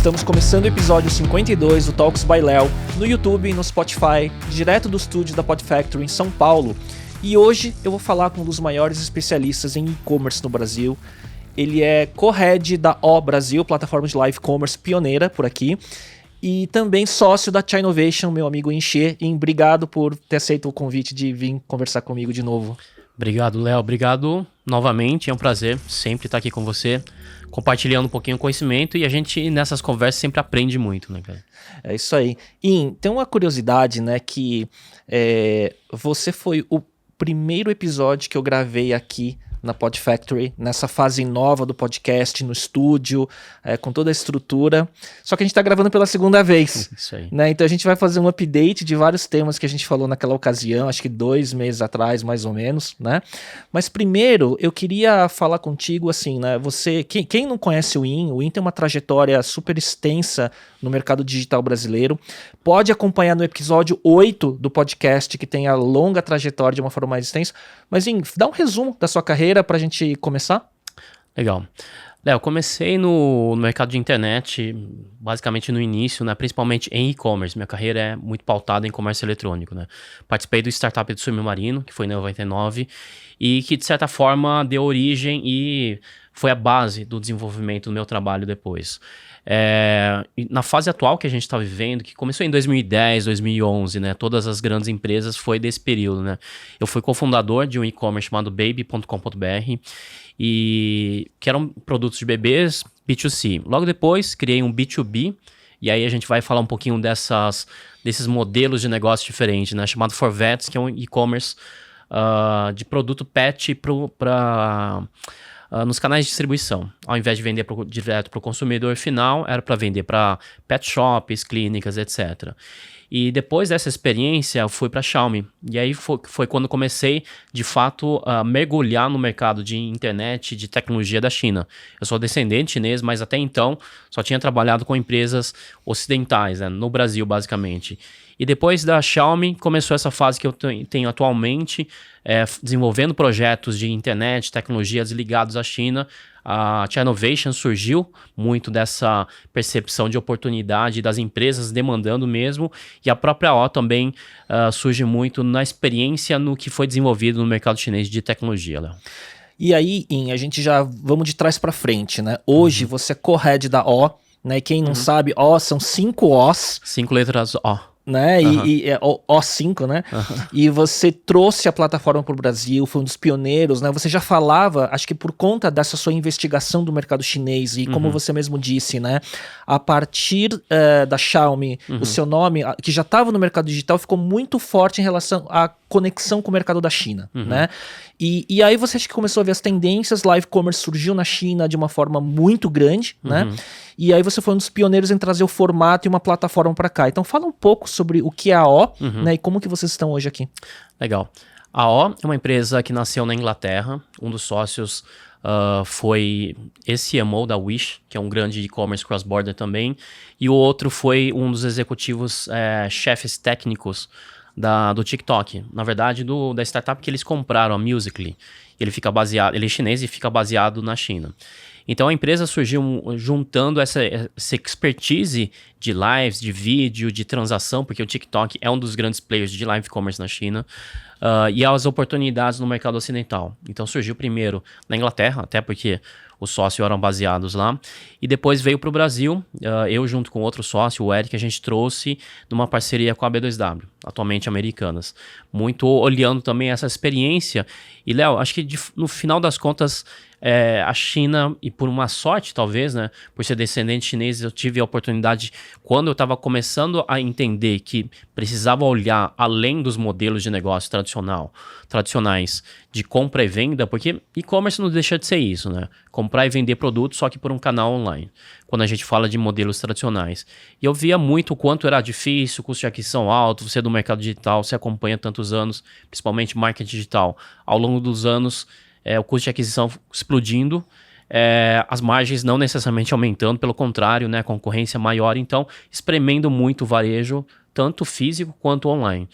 Estamos começando o episódio 52 do Talks by Léo, no YouTube e no Spotify, direto do estúdio da Pod Factory em São Paulo. E hoje eu vou falar com um dos maiores especialistas em e-commerce no Brasil. Ele é co-head da O Brasil, plataforma de live commerce pioneira por aqui. E também sócio da Chinovation, meu amigo Enxê. E obrigado por ter aceito o convite de vir conversar comigo de novo. Obrigado, Léo. Obrigado novamente. É um prazer sempre estar aqui com você, compartilhando um pouquinho o conhecimento. E a gente, nessas conversas, sempre aprende muito, né, cara? É isso aí. E tem uma curiosidade, né, que você foi o primeiro episódio que eu gravei aqui na Pod Factory, nessa fase nova do podcast, no estúdio, com toda a estrutura. Só que a gente está gravando pela segunda vez. Isso aí. Né? Então a gente vai fazer um update de vários temas que a gente falou naquela ocasião, acho que 2 meses atrás, mais ou menos, né? Mas primeiro, eu queria falar contigo, assim, né? Você, quem não conhece o IN tem uma trajetória super extensa no mercado digital brasileiro. Pode acompanhar no episódio 8 do podcast, que tem a longa trajetória de uma forma mais extensa. Mas, IN, dá um resumo da sua carreira para a gente começar? Legal. Léo, comecei no mercado de internet, basicamente no início, né, principalmente em e-commerce. Minha carreira é muito pautada em comércio eletrônico, né? Participei do startup do Submarino, que foi em 99, e que, de certa forma, deu origem e foi a base do desenvolvimento do meu trabalho depois. E na fase atual que a gente está vivendo, que começou em 2010, 2011, né? Todas as grandes empresas foi desse período, né? Eu fui cofundador de um e-commerce chamado baby.com.br e que eram produtos de bebês B2C. Logo depois, criei um B2B e aí a gente vai falar um pouquinho desses modelos de negócio diferentes, né? Chamado Forvets, que é um e-commerce de produto pet nos canais de distribuição. Ao invés de vender direto para o consumidor final, era para vender para pet shops, clínicas, etc. E depois dessa experiência, eu fui para a Xiaomi. E aí foi quando comecei, de fato, a mergulhar no mercado de internet, de tecnologia da China. Eu sou descendente chinês, mas até então só tinha trabalhado com empresas ocidentais, né, no Brasil, basicamente. E depois da Xiaomi, começou essa fase que eu tenho atualmente, desenvolvendo projetos de internet, tecnologias ligados à China. A Chinovation surgiu muito dessa percepção de oportunidade das empresas demandando mesmo, e a própria O também surge muito na experiência no que foi desenvolvido no mercado chinês de tecnologia, Léo. E aí, a gente já vamos de trás para frente, né? Hoje você é co-head da O, né? E quem não sabe, O são 5 Os. 5 letras O. Né? E O5, né? E você trouxe a plataforma para o Brasil, foi um dos pioneiros, né? Você já falava, acho que por conta dessa sua investigação do mercado chinês e como você mesmo disse, né? A partir da Xiaomi, o seu nome, que já estava no mercado digital, ficou muito forte em relação à conexão com o mercado da China, né? E aí você acha que começou a ver as tendências, live commerce surgiu na China de uma forma muito grande, né? E aí você foi um dos pioneiros em trazer o formato e uma plataforma para cá. Então fala um pouco sobre o que é a O, né? E como que vocês estão hoje aqui. Legal. A O é uma empresa que nasceu na Inglaterra. Um dos sócios foi ex-CMO da Wish, que é um grande e-commerce cross-border também. E o outro foi um dos executivos chefes técnicos do TikTok. Na verdade, da startup que eles compraram, a Musical.ly. Ele é chinês e fica baseado na China. Então a empresa surgiu juntando essa expertise de lives, de vídeo, de transação, porque o TikTok é um dos grandes players de live commerce na China, e as oportunidades no mercado ocidental. Então surgiu primeiro na Inglaterra, até porque os sócios eram baseados lá, e depois veio para o Brasil. Eu junto com outro sócio, o Eric, a gente trouxe numa parceria com a B2W, atualmente Americanas, muito olhando também essa experiência. E Léo, acho que no final das contas, a China, e por uma sorte talvez, né, por ser descendente chinês, eu tive a oportunidade, quando eu estava começando a entender que precisava olhar além dos modelos de negócio tradicionais de compra e venda, porque e-commerce não deixa de ser isso, né? Comprar e vender produtos, só que por um canal online, quando a gente fala de modelos tradicionais. E eu via muito o quanto era difícil, o custo de aquisição alto, você é do mercado digital, você acompanha tantos anos, principalmente marketing digital. Ao longo dos anos, o custo de aquisição explodindo, as margens não necessariamente aumentando, pelo contrário, né, a concorrência maior, então espremendo muito o varejo, tanto físico quanto online.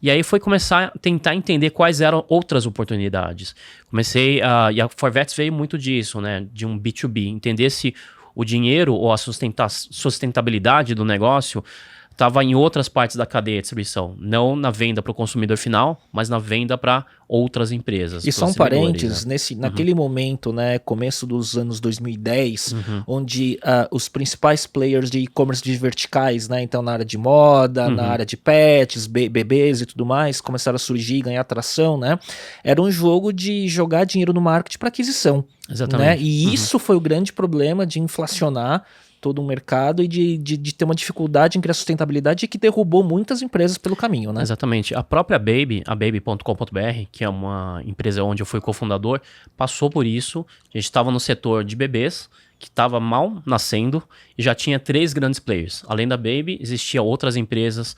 E aí foi começar a tentar entender quais eram outras oportunidades. E a Forvets veio muito disso, né, de um B2B, entender se o dinheiro ou a sustentabilidade do negócio estava em outras partes da cadeia de distribuição, não na venda para o consumidor final, mas na venda para outras empresas. E só um parênteses, né? Naquele momento, né, começo dos anos 2010, onde os principais players de e-commerce de verticais, né, então na área de moda, na área de pets, bebês e tudo mais, começaram a surgir e ganhar atração, né, era um jogo de jogar dinheiro no marketing para aquisição. Exatamente. Né? E isso foi o grande problema de inflacionar todo um mercado e de ter uma dificuldade em criar sustentabilidade que derrubou muitas empresas pelo caminho, né? Exatamente. A própria Baby, a baby.com.br, que é uma empresa onde eu fui cofundador, passou por isso. A gente estava no setor de bebês, que estava mal nascendo, e já tinha 3 grandes players. Além da Baby, existiam outras empresas,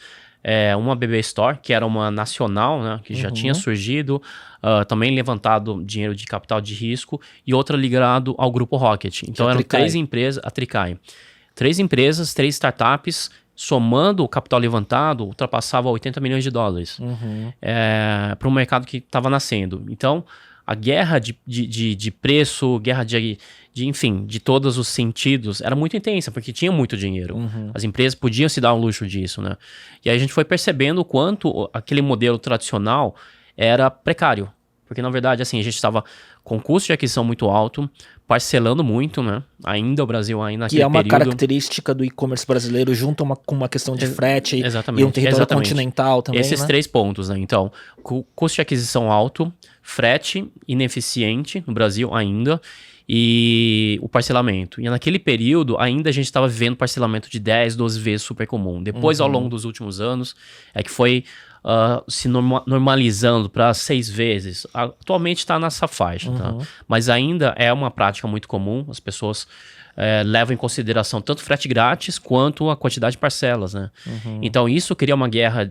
uma Bebê Store, que era uma nacional, né, que já tinha surgido, também levantado dinheiro de capital de risco, e outra ligado ao Grupo Rocket. Então eram 3 empresas, a Tricai. 3 empresas, 3 startups, somando o capital levantado, ultrapassava 80 milhões de dólares para um mercado que estava nascendo. Então, a guerra de preço, guerra enfim, de todos os sentidos, era muito intensa, porque tinha muito dinheiro. As empresas podiam se dar o luxo disso, né? E aí a gente foi percebendo o quanto aquele modelo tradicional era precário. Porque, na verdade, assim, a gente estava com custo de aquisição muito alto, parcelando muito, né? Ainda o Brasil, ainda naquele período... Que é uma característica do e-commerce brasileiro, junto com uma questão de frete e um território continental também, Esses 3 pontos, né? Então, custo de aquisição alto, frete ineficiente no Brasil ainda, e o parcelamento. E naquele período, ainda a gente estava vivendo parcelamento de 10, 12 vezes super comum. Depois, ao longo dos últimos anos, é que foi se normalizando para 6 vezes. Atualmente está nessa faixa, tá? Mas ainda é uma prática muito comum. As pessoas levam em consideração tanto frete grátis quanto a quantidade de parcelas, né? Então isso cria uma guerra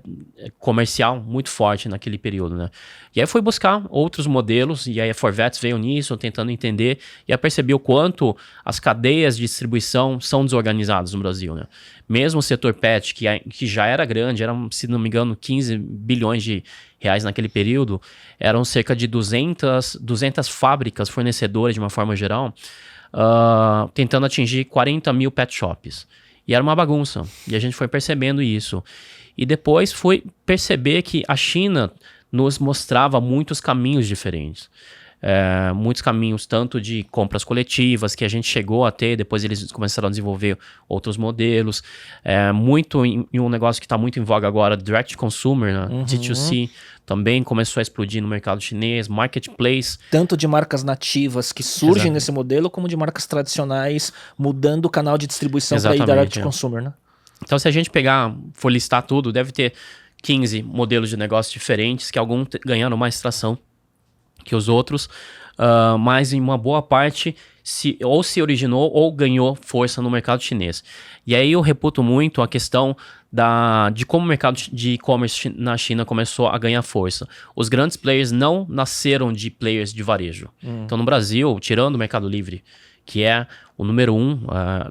comercial muito forte naquele período, né? E aí foi buscar outros modelos, e aí a Forvets veio nisso, tentando entender, e aí percebeu o quanto as cadeias de distribuição são desorganizadas no Brasil, né? Mesmo o setor pet, que já era grande, eram, se não me engano, 15 bilhões de reais naquele período, eram cerca de 200 fábricas fornecedoras de uma forma geral, tentando atingir 40 mil pet shops. E era uma bagunça. E a gente foi percebendo isso. E depois foi perceber que a China nos mostrava muitos caminhos diferentes. Muitos caminhos, tanto de compras coletivas, que a gente chegou a ter, depois eles começaram a desenvolver outros modelos. Muito em um negócio que está muito em voga agora, Direct Consumer, né? D2C, também começou a explodir no mercado chinês, Marketplace. Tanto de marcas nativas que surgem nesse modelo, como de marcas tradicionais, mudando o canal de distribuição para ir Direct Consumer, né? Então, se a gente for listar tudo, deve ter 15 modelos de negócio diferentes, que alguns ganharam mais tração que os outros, mas em uma boa parte ou se originou ou ganhou força no mercado chinês. E aí eu reputo muito a questão de como o mercado de e-commerce na China começou a ganhar força. Os grandes players não nasceram de players de varejo. Então no Brasil, tirando o Mercado Livre, que é o número 1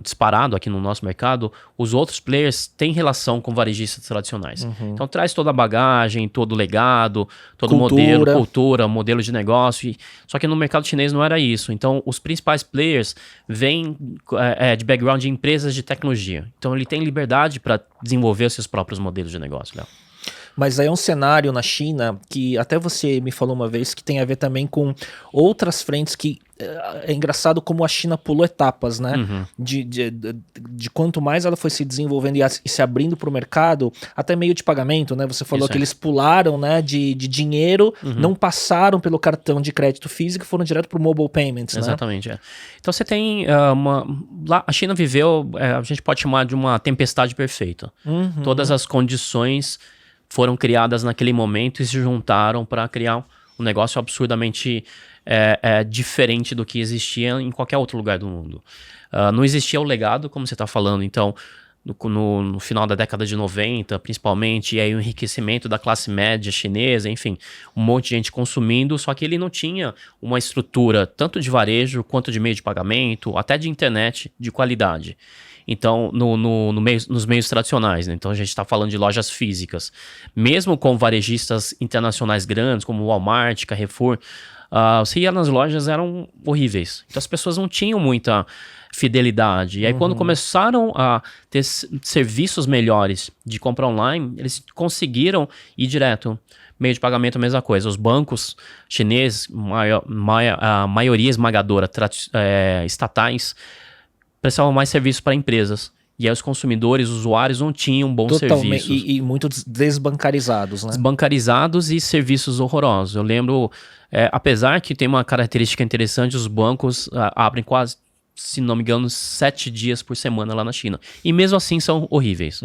disparado aqui no nosso mercado, os outros players têm relação com varejistas tradicionais. Então traz toda a bagagem, todo o legado, todo o modelo, cultura, modelo de negócio. Só que no mercado chinês não era isso. Então os principais players vêm de background de empresas de tecnologia. Então ele tem liberdade para desenvolver os seus próprios modelos de negócio, Léo. Mas aí é um cenário na China que até você me falou uma vez que tem a ver também com outras frentes que é engraçado como a China pulou etapas, né? De quanto mais ela foi se desenvolvendo e se abrindo para o mercado, até meio de pagamento, né? Você falou que eles pularam, né, de dinheiro, não passaram pelo cartão de crédito físico e foram direto para o mobile payments, Exatamente, né? Então você tem lá a China viveu, a gente pode chamar de uma tempestade perfeita. Todas as condições foram criadas naquele momento e se juntaram para criar um negócio absurdamente diferente do que existia em qualquer outro lugar do mundo. Não existia o legado, como você está falando, então, no final da década de 90, principalmente, e aí o enriquecimento da classe média chinesa, enfim, um monte de gente consumindo, só que ele não tinha uma estrutura tanto de varejo, quanto de meio de pagamento, até de internet de qualidade. Então, nos meios tradicionais, né? Então a gente está falando de lojas físicas. Mesmo com varejistas internacionais grandes, como Walmart, Carrefour, você ia nas lojas, eram horríveis. Então as pessoas não tinham muita fidelidade. E aí quando começaram a ter serviços melhores de compra online, eles conseguiram ir direto. Meio de pagamento, a mesma coisa. Os bancos chineses, a maioria esmagadora, estatais, prestavam mais serviços para empresas. E aí os consumidores, os usuários não tinham bons serviços. E muito desbancarizados, né? Desbancarizados e serviços horrorosos. Eu lembro, apesar que tem uma característica interessante, os bancos abrem quase, se não me engano, 7 dias por semana lá na China. E mesmo assim são horríveis.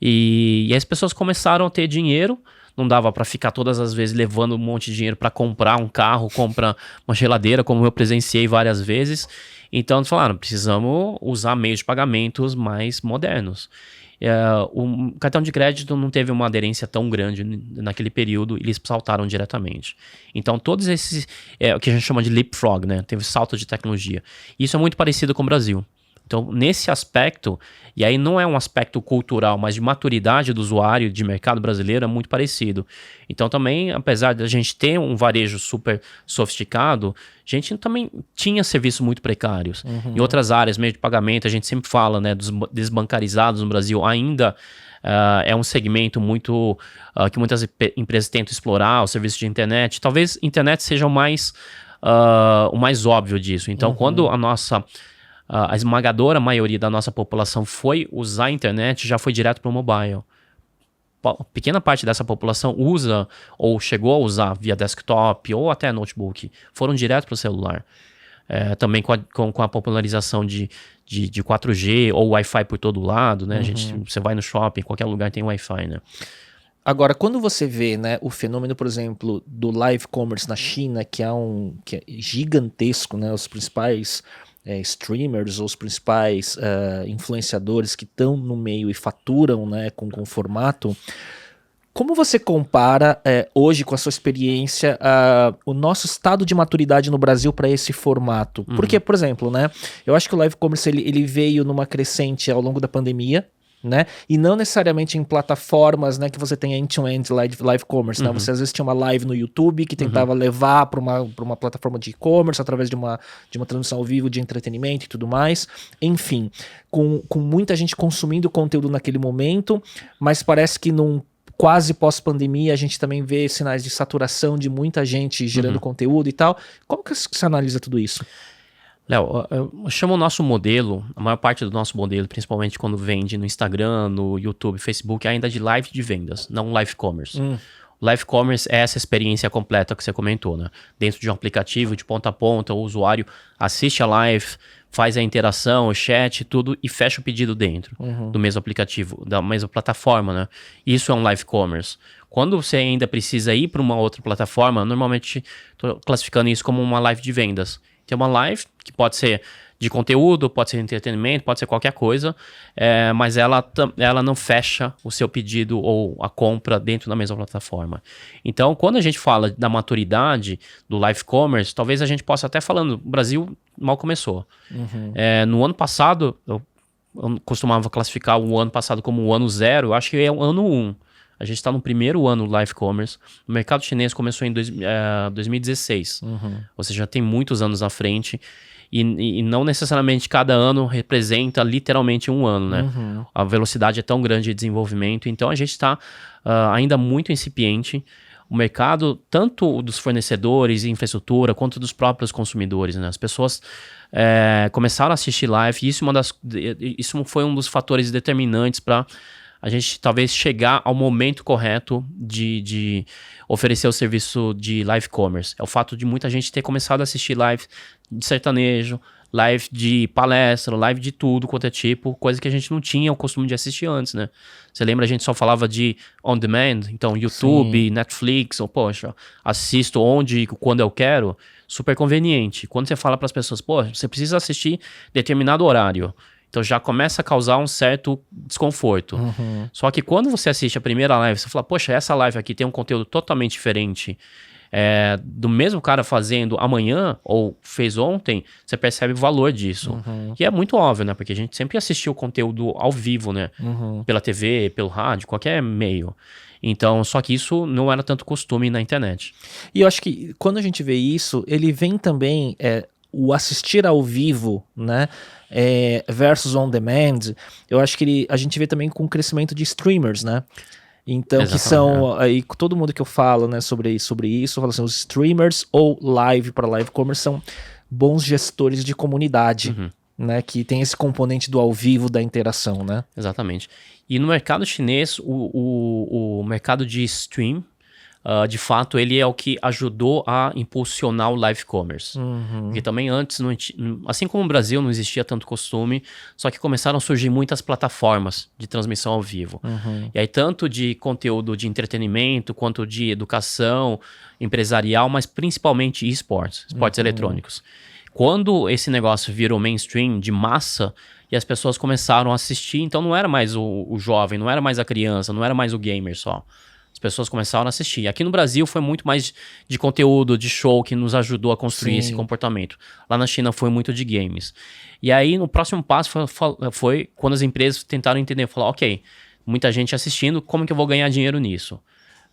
E as pessoas começaram a ter dinheiro. Não dava para ficar todas as vezes levando um monte de dinheiro para comprar um carro, comprar uma geladeira, como eu presenciei várias vezes. Então, eles falaram, precisamos usar meios de pagamentos mais modernos. O cartão de crédito não teve uma aderência tão grande naquele período, eles saltaram diretamente. Então, todos esses, o que a gente chama de leapfrog, né? Teve salto de tecnologia. Isso é muito parecido com o Brasil. Então, nesse aspecto, e aí não é um aspecto cultural, mas de maturidade do usuário de mercado brasileiro, é muito parecido. Então, também, apesar de a gente ter um varejo super sofisticado, a gente também tinha serviços muito precários. Em outras áreas, meio de pagamento, a gente sempre fala, né, dos desbancarizados no Brasil, ainda é um segmento muito que muitas empresas tentam explorar, o serviço de internet. Talvez internet seja o mais óbvio disso. Então, quando a esmagadora maioria da nossa população foi usar a internet, já foi direto para o mobile. Pequena parte dessa população usa ou chegou a usar via desktop ou até notebook. Foram direto para o celular. Também com a popularização de 4G ou Wi-Fi por todo lado, né? Você vai no shopping, em qualquer lugar tem Wi-Fi, né? Agora, quando você vê, né, o fenômeno, por exemplo, do live commerce na China, que é gigantesco, né? Os principais streamers ou os principais influenciadores que estão no meio e faturam, né, com o formato, como você compara hoje com a sua experiência o nosso estado de maturidade no Brasil para esse formato? Porque, por exemplo, né, eu acho que o live commerce ele veio numa crescente ao longo da pandemia, né? E não necessariamente em plataformas, né, que você tem end-to-end live commerce, né? Você às vezes tinha uma live no YouTube que tentava levar para uma plataforma de e-commerce através de uma transmissão ao vivo de entretenimento e tudo mais. Enfim, com muita gente consumindo conteúdo naquele momento, mas parece que num quase pós-pandemia a gente também vê sinais de saturação de muita gente gerando conteúdo e tal. Como que você analisa tudo isso? Léo, eu chamo o nosso modelo, a maior parte do nosso modelo, principalmente quando vende no Instagram, no YouTube, Facebook, ainda de live de vendas, não live commerce. Live commerce é essa experiência completa que você comentou, né? Dentro de um aplicativo, de ponta a ponta, o usuário assiste a live, faz a interação, o chat, tudo, e fecha o pedido dentro do mesmo aplicativo, da mesma plataforma, né? Isso é um live commerce. Quando você ainda precisa ir para uma outra plataforma, normalmente estou classificando isso como uma live de vendas. Tem uma live que pode ser de conteúdo, pode ser entretenimento, pode ser qualquer coisa, mas ela não fecha o seu pedido ou a compra dentro da mesma plataforma. Então, quando a gente fala da maturidade do live commerce, talvez a gente possa até falando, o Brasil mal começou. No ano passado, eu costumava classificar o ano passado como o ano 0, eu acho que é o ano 1. A gente está no primeiro ano do live commerce. O mercado chinês começou em 2016. Ou seja, tem muitos anos à frente. E não necessariamente cada ano representa literalmente um ano, né? A velocidade é tão grande de desenvolvimento. Então, a gente está ainda muito incipiente. O mercado, tanto dos fornecedores e infraestrutura, quanto dos próprios consumidores, né? As pessoas começaram a assistir live. E isso foi um dos fatores determinantes para a gente talvez chegar ao momento correto de oferecer o serviço de live commerce. É o fato de muita gente ter começado a assistir live de sertanejo, live de palestra, live de tudo quanto é tipo, coisa que a gente não tinha o costume de assistir antes, né? Você lembra, a gente só falava de on demand, então YouTube, Sim. Netflix, ou poxa, assisto onde e quando eu quero, super conveniente. Quando você fala para as pessoas, pô, você precisa assistir determinado horário, então já começa a causar um certo desconforto. Só que quando você assiste a primeira live, você fala, poxa, essa live aqui tem um conteúdo totalmente diferente, do mesmo cara fazendo amanhã ou fez ontem, você percebe o valor disso. E é muito óbvio, né? Porque a gente sempre assistiu o conteúdo ao vivo, né? Pela TV, pelo rádio, qualquer meio. Então, só que isso não era tanto costume na internet. E eu acho que quando a gente vê isso, ele vem também o assistir ao vivo, né? Versus on demand. Eu acho que a gente vê também com o crescimento de streamers, né? Então, que são aí todo mundo que eu falo, né, sobre isso, eu falo assim, os streamers ou live para live commerce são bons gestores de comunidade, né, que tem esse componente do ao vivo da interação, né? Exatamente. E no mercado chinês, o mercado de stream, de fato, ele é o que ajudou a impulsionar o live commerce. Porque também antes, assim como no Brasil, não existia tanto costume, só que começaram a surgir muitas plataformas de transmissão ao vivo. E aí, tanto de conteúdo de entretenimento, quanto de educação empresarial, mas principalmente esportes eletrônicos. Quando esse negócio virou mainstream de massa, e as pessoas começaram a assistir, então não era mais o jovem, não era mais a criança, não era mais o gamer só. As pessoas começaram a assistir. Aqui no Brasil foi muito mais de conteúdo, de show, que nos ajudou a construir esse comportamento. Lá na China foi muito de games. E aí, no próximo passo foi quando as empresas tentaram entender, falaram, ok, muita gente assistindo, como que eu vou ganhar dinheiro nisso?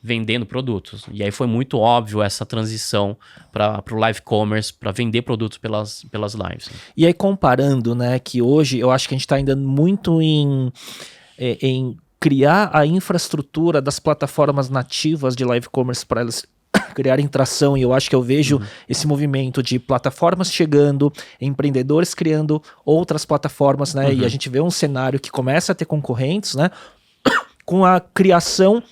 Vendendo produtos. E aí foi muito óbvio essa transição para o live commerce, para vender produtos pelas lives. E aí, comparando, né, que hoje eu acho que a gente está ainda muito em criar a infraestrutura das plataformas nativas de live commerce para elas criarem tração, e eu acho que eu vejo esse movimento de plataformas chegando, empreendedores criando outras plataformas, né? E a gente vê um cenário que começa a ter concorrentes, né? Com a criação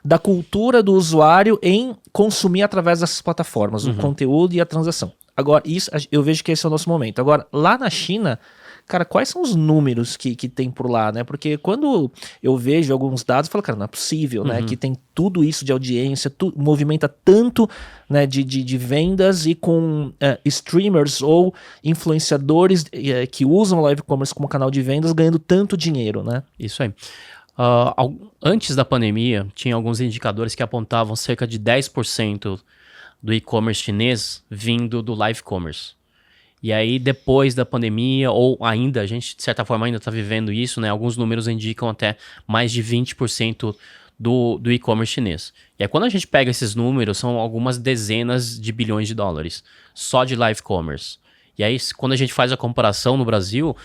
da cultura do usuário em consumir através dessas plataformas, o conteúdo e a transação. Agora, isso eu vejo que esse é o nosso momento. Agora, lá na China, cara, quais são os números que tem por lá, né? Porque quando eu vejo alguns dados, eu falo, cara, não é possível, né? Que tem tudo isso de audiência, movimenta tanto, né, de vendas e com streamers ou influenciadores que usam o live commerce como canal de vendas ganhando tanto dinheiro, né? Isso aí. Antes da pandemia, tinha alguns indicadores que apontavam cerca de 10% do e-commerce chinês vindo do live commerce. E aí, depois da pandemia, ou ainda, a gente de certa forma ainda está vivendo isso, né? Alguns números indicam até mais de 20% do e-commerce chinês. E aí, quando a gente pega esses números, são algumas dezenas de bilhões de dólares, só de live commerce. E aí, quando a gente faz a comparação no Brasil,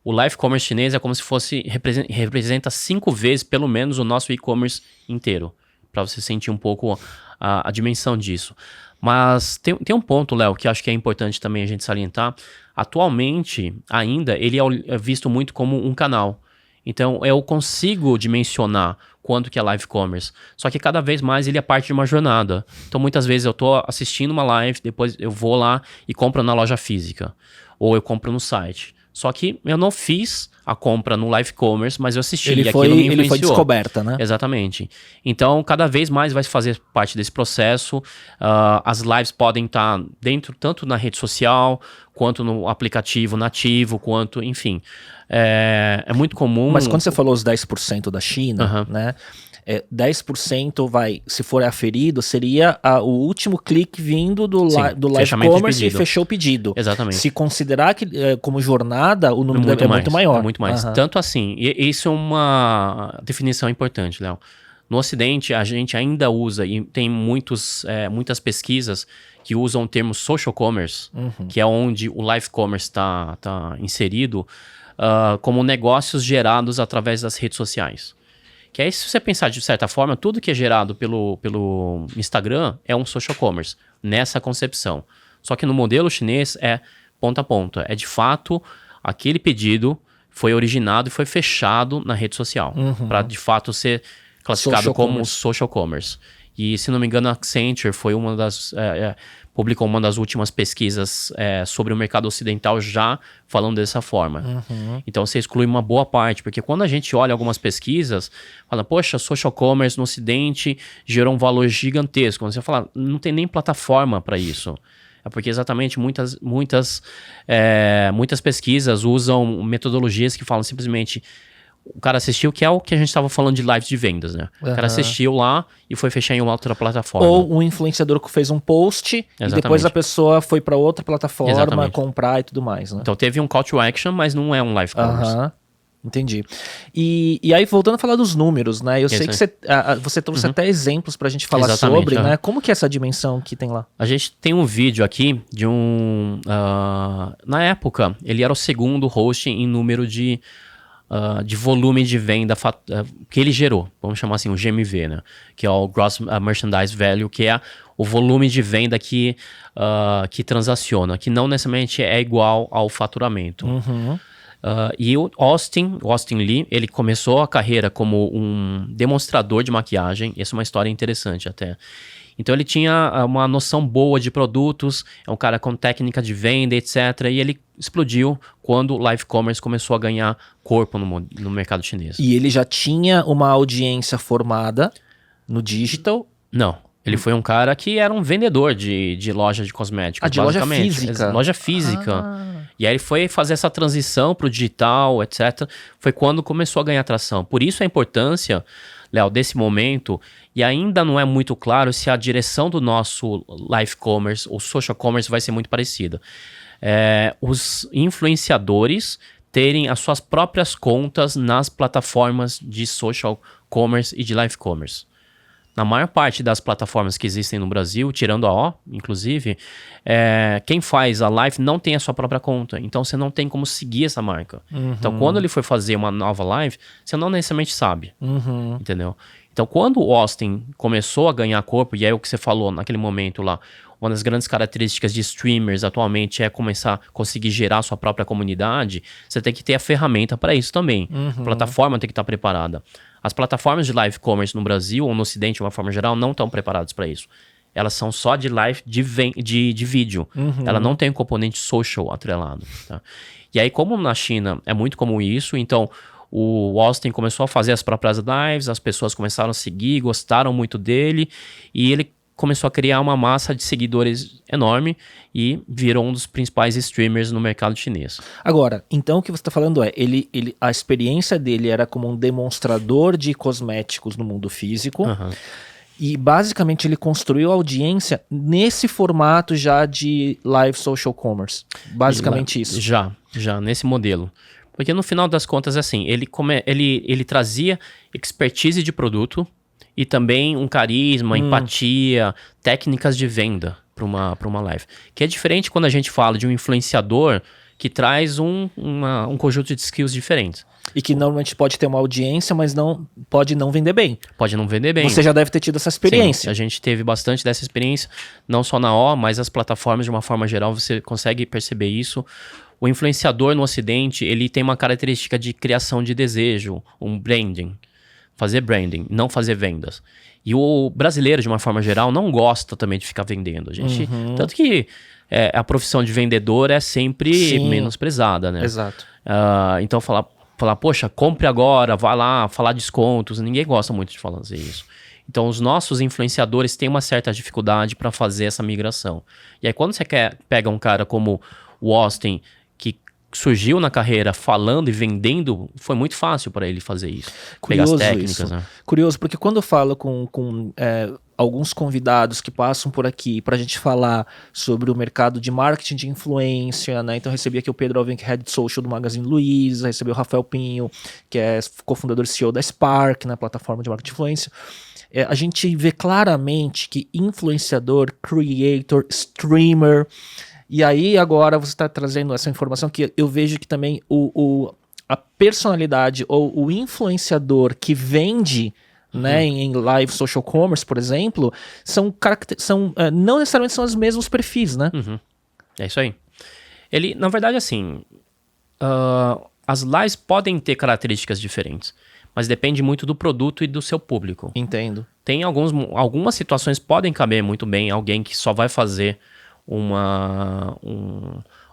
o live commerce chinês é como se fosse, representa 5 vezes, pelo menos, o nosso e-commerce inteiro, para você sentir um pouco a dimensão disso. Mas tem um ponto, Léo, que acho que é importante também a gente salientar. Atualmente, ainda, ele é visto muito como um canal. Então, eu consigo dimensionar quanto que é live commerce. Só que cada vez mais ele é parte de uma jornada. Então, muitas vezes eu estou assistindo uma live, depois eu vou lá e compro na loja física. Ou eu compro no site. Só que eu não fiz a compra no live commerce, mas eu assisti. Ele foi descoberta, né? Exatamente. Então, cada vez mais vai fazer parte desse processo. As lives podem estar dentro, tanto na rede social, quanto no aplicativo nativo, quanto, enfim. É muito comum... Mas quando você falou os 10% da China, né? 10% se for aferido, seria o último clique vindo do live commerce e fechou o pedido. Exatamente. Se considerar que como jornada, o número é muito maior. É muito mais. Tanto assim, e isso é uma definição importante, Léo. No Ocidente, a gente ainda usa, e tem muitas pesquisas que usam o termo social commerce, que é onde o live commerce está inserido, como negócios gerados através das redes sociais. Que aí, se você pensar de certa forma, tudo que é gerado pelo Instagram é um social commerce, nessa concepção. Só que no modelo chinês é ponta a ponta. É de fato, aquele pedido foi originado e foi fechado na rede social. Para de fato ser classificado como social commerce. E se não me engano, a Accenture foi publicou uma das últimas pesquisas sobre o mercado ocidental já falando dessa forma. Então você exclui uma boa parte, porque quando a gente olha algumas pesquisas, fala, poxa, social commerce no Ocidente gerou um valor gigantesco. Quando você fala, não tem nem plataforma para isso. É porque exatamente muitas pesquisas usam metodologias que falam simplesmente o cara assistiu, que é o que a gente estava falando de lives de vendas, né? O cara assistiu lá e foi fechar em uma outra plataforma. Ou um influenciador que fez um post e depois a pessoa foi para outra plataforma comprar e tudo mais, né? Então teve um call to action, mas não é um live commerce. Entendi. E aí, voltando a falar dos números, né? Eu sei que você trouxe até exemplos pra gente falar sobre, né? Como que é essa dimensão que tem lá? A gente tem um vídeo aqui de um... na época, ele era o segundo host em número de volume de venda que ele gerou. Vamos chamar assim, o GMV, né? Que é o Gross Merchandise Value, que é o volume de venda que transaciona, que não necessariamente é igual ao faturamento. E o Austin Lee, ele começou a carreira como um demonstrador de maquiagem. Essa é uma história interessante até. Então ele tinha uma noção boa de produtos, é um cara com técnica de venda, etc. E ele explodiu quando o live commerce começou a ganhar corpo no mercado chinês. E ele já tinha uma audiência formada no digital? Não. Ele foi um cara que era um vendedor de loja de cosméticos, de basicamente. Loja física? Loja física. E aí ele foi fazer essa transição para o digital, etc. Foi quando começou a ganhar tração. Por isso a importância, Léo, desse momento, e ainda não é muito claro se a direção do nosso live commerce ou social commerce vai ser muito parecida. Os influenciadores terem as suas próprias contas nas plataformas de social commerce e de live commerce. Na maior parte das plataformas que existem no Brasil, tirando a O, inclusive, quem faz a live não tem a sua própria conta. Então, você não tem como seguir essa marca. Então, quando ele foi fazer uma nova live, você não necessariamente sabe. Entendeu? Então, quando o Austin começou a ganhar corpo, e é o que você falou naquele momento lá, uma das grandes características de streamers atualmente é começar a conseguir gerar sua própria comunidade, você tem que ter a ferramenta para isso também. A plataforma tem que estar preparada. As plataformas de live commerce no Brasil ou no Ocidente, de uma forma geral, não estão preparadas para isso. Elas são só de live de vídeo. Ela não tem um componente social atrelado. Tá? E aí, como na China é muito comum isso, então o Austin começou a fazer as próprias lives, as pessoas começaram a seguir, gostaram muito dele, e ele começou a criar uma massa de seguidores enorme e virou um dos principais streamers no mercado chinês. Agora, então o que você está falando a experiência dele era como um demonstrador de cosméticos no mundo físico, e basicamente ele construiu a audiência nesse formato já de live social commerce. Basicamente isso. Já nesse modelo. Porque no final das contas, assim, ele trazia expertise de produto, e também um carisma, empatia, técnicas de venda para uma live. Que é diferente quando a gente fala de um influenciador que traz um conjunto de skills diferentes. E que normalmente pode ter uma audiência, mas pode não vender bem. Pode não vender bem. Você já deve ter tido essa experiência. Sim, a gente teve bastante dessa experiência, não só na O, mas as plataformas de uma forma geral, você consegue perceber isso. O influenciador no Ocidente, ele tem uma característica de criação de desejo, um branding. Fazer branding, não fazer vendas. E o brasileiro, de uma forma geral, não gosta também de ficar vendendo. A gente, tanto que a profissão de vendedor é sempre menosprezada, né? Exato. Então falar, poxa, compre agora, vá lá, falar descontos. Ninguém gosta muito de fazer isso. Então os nossos influenciadores têm uma certa dificuldade para fazer essa migração. E aí quando você pega um cara como o Austin, que surgiu na carreira falando e vendendo, foi muito fácil para ele fazer isso. Curioso pegar as técnicas, isso. Né? Curioso, porque quando eu falo com alguns convidados que passam por aqui para a gente falar sobre o mercado de marketing de influência, né? Então recebi aqui o Pedro Alvim, que é Head Social do Magazine Luiza, recebi o Rafael Pinho, que é cofundador e CEO da Spark, né? Plataforma de marketing de influência. A gente vê claramente que influenciador, creator, streamer... E aí agora você está trazendo essa informação que eu vejo que também a personalidade ou o influenciador que vende, né, em live social commerce, por exemplo, não necessariamente são os mesmos perfis, né? É isso aí. Ele, na verdade, assim, as lives podem ter características diferentes, mas depende muito do produto e do seu público. Entendo. Tem algumas situações que podem caber muito bem alguém que só vai fazer uma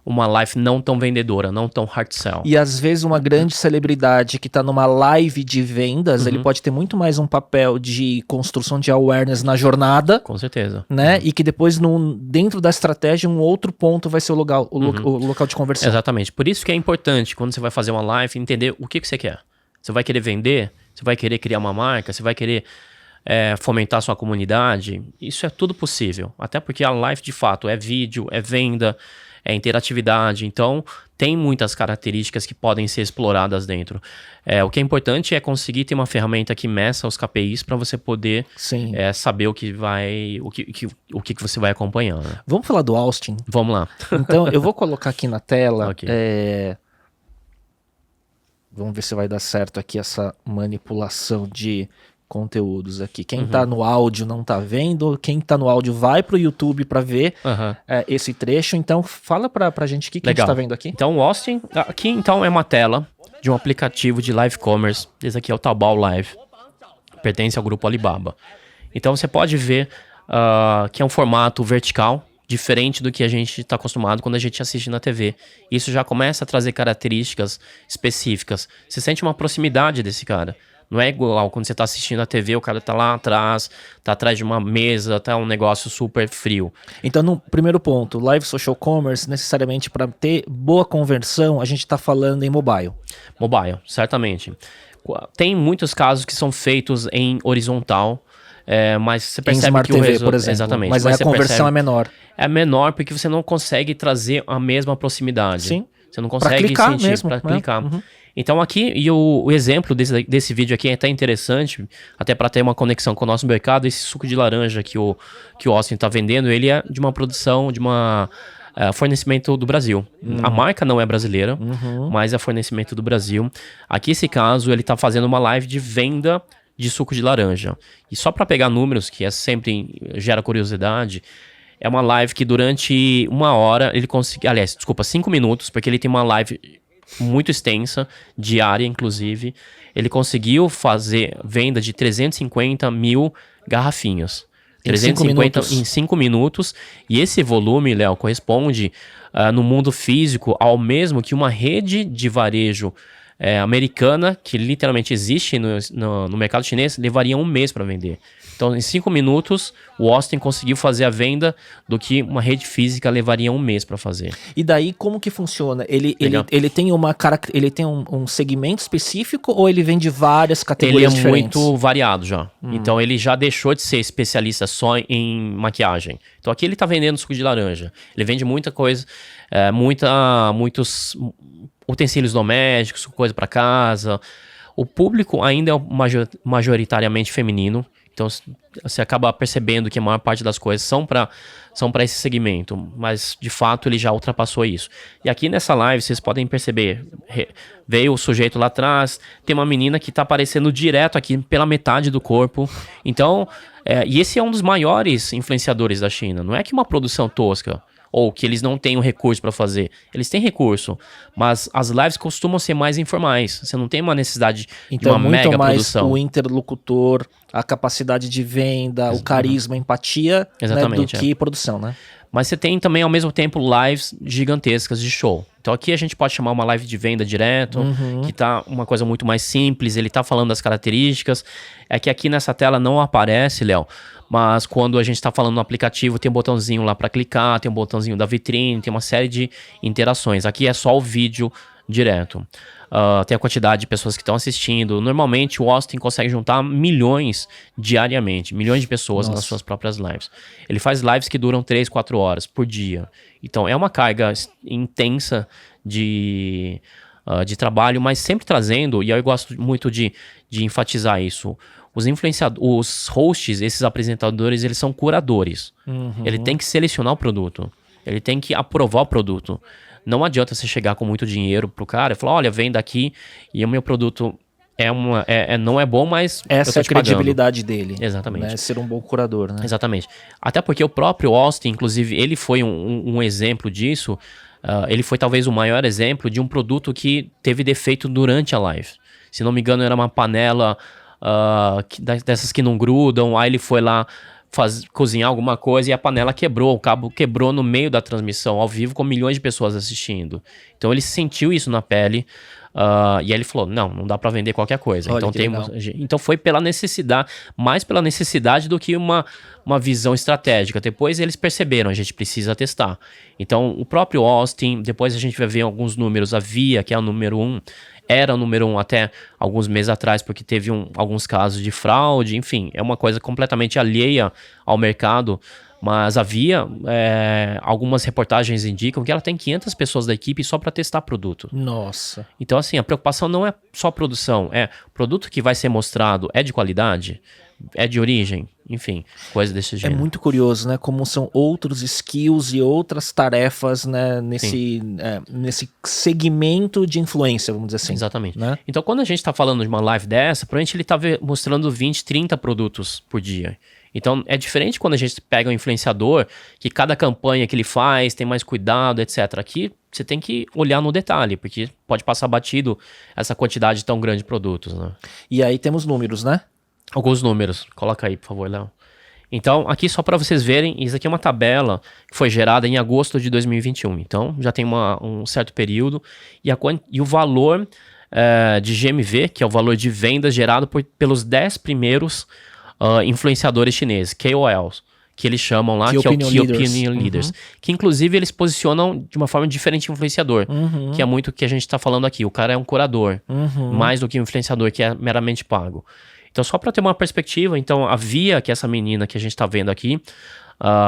live não tão vendedora, não tão hard sell. E às vezes uma grande celebridade que está numa live de vendas, ele pode ter muito mais um papel de construção de awareness na jornada. Com certeza. Né? E que depois, dentro da estratégia, um outro ponto vai ser o local de conversão. Exatamente. Por isso que é importante, quando você vai fazer uma live, entender o que você quer. Você vai querer vender? Você vai querer criar uma marca? Você vai querer fomentar sua comunidade? Isso é tudo possível. Até porque a live, de fato, é vídeo, é venda, é interatividade. Então, tem muitas características que podem ser exploradas dentro. O que é importante é conseguir ter uma ferramenta que meça os KPIs para você poder saber o que você vai acompanhando. Vamos falar do Austin? Vamos lá. Então, eu vou colocar aqui na tela. Ok. Vamos ver se vai dar certo aqui essa manipulação de conteúdos aqui. Quem tá no áudio não tá vendo, quem tá no áudio vai pro YouTube para ver esse trecho. Então fala pra gente o que a gente tá vendo aqui. Então o Austin, aqui então é uma tela de um aplicativo de live commerce. Esse aqui é o Taobao Live, pertence ao grupo Alibaba. Então você pode ver que é um formato vertical, diferente do que a gente está acostumado quando a gente assiste na TV. Isso já começa a trazer características específicas. Você sente uma proximidade desse cara. Não é igual quando você está assistindo a TV, o cara tá lá atrás, tá atrás de uma mesa, tá um negócio super frio. Então, no primeiro ponto, live social commerce, necessariamente para ter boa conversão, a gente está falando em mobile. Mobile, certamente. Tem muitos casos que são feitos em horizontal, mas você percebe em Smart que o TV, por exemplo. Exatamente. Mas aí a conversão é menor. É menor porque você não consegue trazer a mesma proximidade. Sim. Você não consegue sentir para clicar. Uhum. Então aqui, e o exemplo desse vídeo aqui é até interessante, até para ter uma conexão com o nosso mercado. Esse suco de laranja que o Austin está vendendo, ele é de uma produção, de uma fornecimento do Brasil. A marca não é brasileira, mas é fornecimento do Brasil. Aqui, esse caso, ele está fazendo uma live de venda de suco de laranja. E só para pegar números, que sempre gera curiosidade, é uma live que durante 1 hora ele conseguiu... Aliás, desculpa, 5 minutos, porque ele tem uma live muito extensa, diária inclusive. Ele conseguiu fazer venda de 350 mil garrafinhas. 350 em 5 minutos. E esse volume, Léo, corresponde no mundo físico ao mesmo que uma rede de varejo americana, que literalmente existe no mercado chinês, levaria 1 mês para vender. Então, em 5 minutos, o Austin conseguiu fazer a venda do que uma rede física levaria 1 mês para fazer. E daí, como que funciona? Ele tem um segmento específico ou ele vende várias categorias diferentes? Ele é muito variado já. Então, ele já deixou de ser especialista só em maquiagem. Então, aqui ele está vendendo suco de laranja. Ele vende muita coisa, muitos utensílios domésticos, coisa para casa. O público ainda é majoritariamente feminino. Então, você acaba percebendo que a maior parte das coisas são para esse segmento, mas de fato ele já ultrapassou isso. E aqui nessa live vocês podem perceber, veio o sujeito lá atrás, tem uma menina que está aparecendo direto aqui pela metade do corpo. Então, e esse é um dos maiores influenciadores da China. Não é que uma produção tosca, ou que eles não tenham recurso para fazer. Eles têm recurso, mas as lives costumam ser mais informais. Você não tem uma necessidade de uma mega produção. Então, o interlocutor, a capacidade de venda, o carisma, a empatia, né, do que produção, né? Mas você tem também, ao mesmo tempo, lives gigantescas de show. Então aqui a gente pode chamar uma live de venda direto, que tá uma coisa muito mais simples, ele tá falando das características. É que aqui nessa tela não aparece, Léo, mas quando a gente está falando no aplicativo, tem um botãozinho lá para clicar, tem um botãozinho da vitrine, tem uma série de interações. Aqui é só o vídeo direto. Tem a quantidade de pessoas que estão assistindo. Normalmente o Austin consegue juntar milhões diariamente, milhões de pessoas nas suas próprias lives. Ele faz lives que duram 3, 4 horas por dia. Então é uma carga intensa de trabalho, mas sempre trazendo, e eu gosto muito de enfatizar isso, os hosts, esses apresentadores, eles são curadores. Ele tem que selecionar o produto. Ele tem que aprovar o produto. Não adianta você chegar com muito dinheiro pro cara e falar, olha, vem daqui e o meu produto não é bom, mas essa é a credibilidade dele. Exatamente. Né? Ser um bom curador, né? Exatamente. Até porque o próprio Austin, inclusive, ele foi um exemplo disso. Ele foi talvez o maior exemplo de um produto que teve defeito durante a live. Se não me engano, era uma panela dessas que não grudam. Aí ele foi lá cozinhar alguma coisa e a panela quebrou, o cabo quebrou no meio da transmissão, ao vivo, com milhões de pessoas assistindo. Então ele sentiu isso na pele, e aí ele falou, não dá pra vender qualquer coisa. Olha, então foi pela necessidade, mais pela necessidade do que uma visão estratégica. Depois eles perceberam, a gente precisa testar. Então o próprio Austin, depois a gente vai ver alguns números, a Via, que é o número 1, era o número 1 até alguns meses atrás, porque teve alguns casos de fraude, enfim, é uma coisa completamente alheia ao mercado. Mas havia, algumas reportagens indicam que ela tem 500 pessoas da equipe só para testar produto. Nossa. Então, assim, a preocupação não é só produção, o produto que vai ser mostrado é de qualidade, é de origem, enfim, coisa desse gênero. É muito curioso, né? Como são outros skills e outras tarefas, né? Nesse segmento de influência, vamos dizer assim. Exatamente. Né? Então, quando a gente está falando de uma live dessa, provavelmente ele está mostrando 20, 30 produtos por dia. Então, é diferente quando a gente pega um influenciador, que cada campanha que ele faz tem mais cuidado, etc. Aqui, você tem que olhar no detalhe, porque pode passar batido essa quantidade tão grande de produtos, né? E aí temos números, né? Alguns números. Coloca aí, por favor, Léo. Então, aqui só para vocês verem, isso aqui é uma tabela que foi gerada em agosto de 2021. Então, já tem um certo período. E o valor de GMV, que é o valor de vendas gerado pelos 10 primeiros influenciadores chineses, KOLs, que eles chamam lá, que é o Key Opinion Leaders. Que, inclusive, eles posicionam de uma forma diferente o influenciador, que é muito o que a gente está falando aqui. O cara é um curador, mais do que um influenciador que é meramente pago. Então, só para ter uma perspectiva, então, a Via, que é essa menina que a gente está vendo aqui,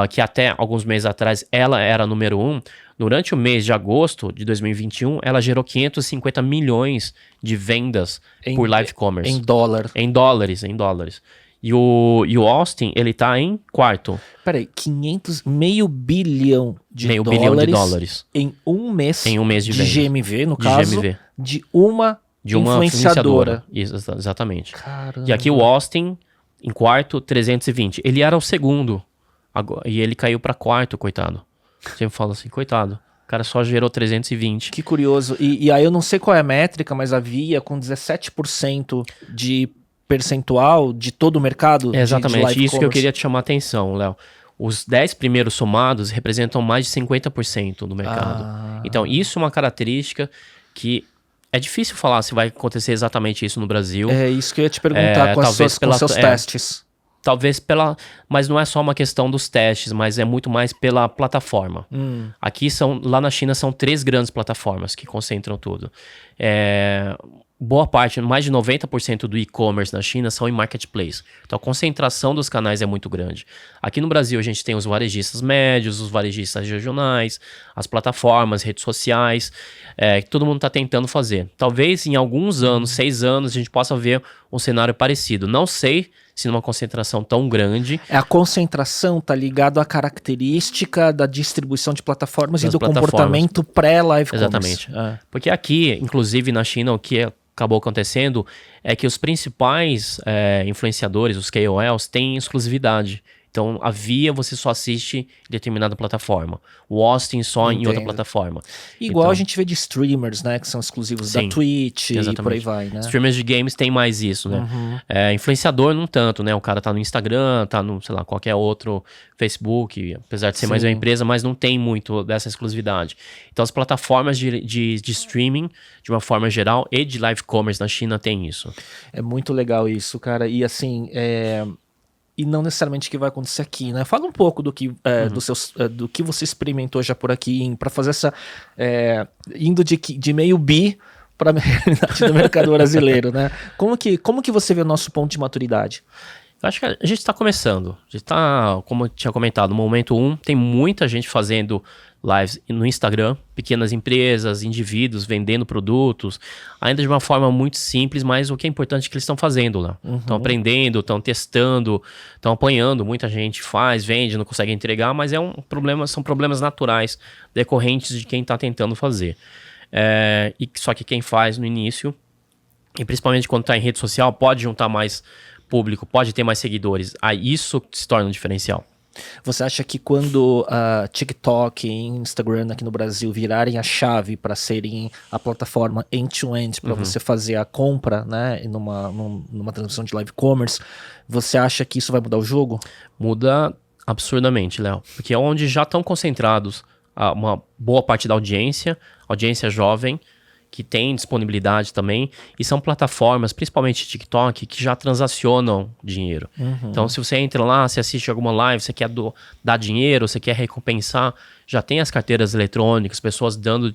que até alguns meses atrás ela era a número 1, durante o mês de agosto de 2021, ela gerou 550 milhões de vendas por live commerce. Em dólar. Em dólares. E o Austin, ele tá em quarto. Peraí, meio bilhão de dólares em um mês de vendas. GMV, no caso, GMV. de uma influenciadora. Exatamente. Caramba. E aqui o Austin, em quarto, 320. Ele era o segundo, e ele caiu pra quarto, coitado. Sempre falo assim, coitado. O cara só gerou 320. Que curioso. E aí eu não sei qual é a métrica, mas havia com 17% de percentual de todo o mercado. Exatamente, de live isso que eu queria te chamar a atenção, Léo. Os 10 primeiros somados representam mais de 50% do mercado. Então, isso é uma característica que é difícil falar se vai acontecer exatamente isso no Brasil. É isso que eu ia te perguntar com seus testes. Talvez mas não é só uma questão dos testes, mas é muito mais pela plataforma. Aqui lá na China são 3 grandes plataformas que concentram tudo. Boa parte, mais de 90% do e-commerce na China são em marketplace. Então a concentração dos canais é muito grande. Aqui no Brasil a gente tem os varejistas médios, os varejistas regionais, as plataformas, redes sociais, que todo mundo está tentando fazer. Talvez em alguns anos, 6 anos, a gente possa ver um cenário parecido. Não sei se numa concentração tão grande. A concentração está ligada à característica da distribuição de plataformas e do comportamento pré-live commerce. Exatamente. Porque aqui, inclusive na China, o que acabou acontecendo é que os principais influenciadores, os KOLs, têm exclusividade. Então, a Via você só assiste em determinada plataforma. O Austin só em outra plataforma. Igual a gente vê de streamers, né? Que são exclusivos da Twitch e por aí vai, né? Streamers de games tem mais isso, né? Influenciador não tanto, né? O cara tá no Instagram, tá no, sei lá, qualquer outro Facebook, apesar de ser mais uma empresa, mas não tem muito dessa exclusividade. Então, as plataformas de streaming, de uma forma geral, e de live commerce na China tem isso. É muito legal isso, cara. E assim, e não necessariamente o que vai acontecer aqui, né? Fala um pouco do que, do que você experimentou já por aqui, para fazer essa... indo de meio bi para a realidade do mercado brasileiro, né? Como que você vê o nosso ponto de maturidade? Eu acho que a gente está começando. A gente está, como eu tinha comentado, no momento 1, tem muita gente fazendo lives no Instagram, pequenas empresas, indivíduos vendendo produtos, ainda de uma forma muito simples, mas o que é importante é que eles estão fazendo lá. Estão aprendendo, estão testando, estão apanhando, muita gente faz, vende, não consegue entregar, mas são problemas naturais decorrentes de quem está tentando fazer. Só que quem faz no início, e principalmente quando está em rede social, pode juntar mais público, pode ter mais seguidores. Aí isso se torna um diferencial. Você acha que quando TikTok e Instagram aqui no Brasil virarem a chave para serem a plataforma end-to-end para você fazer a compra, né, numa transmissão de live commerce, você acha que isso vai mudar o jogo? Muda absurdamente, Léo. Porque é onde já estão concentrados uma boa parte da audiência jovem, que tem disponibilidade também, e são plataformas, principalmente TikTok, que já transacionam dinheiro. Então, se você entra lá, você assiste alguma live, você quer dar dinheiro, você quer recompensar, já tem as carteiras eletrônicas, pessoas dando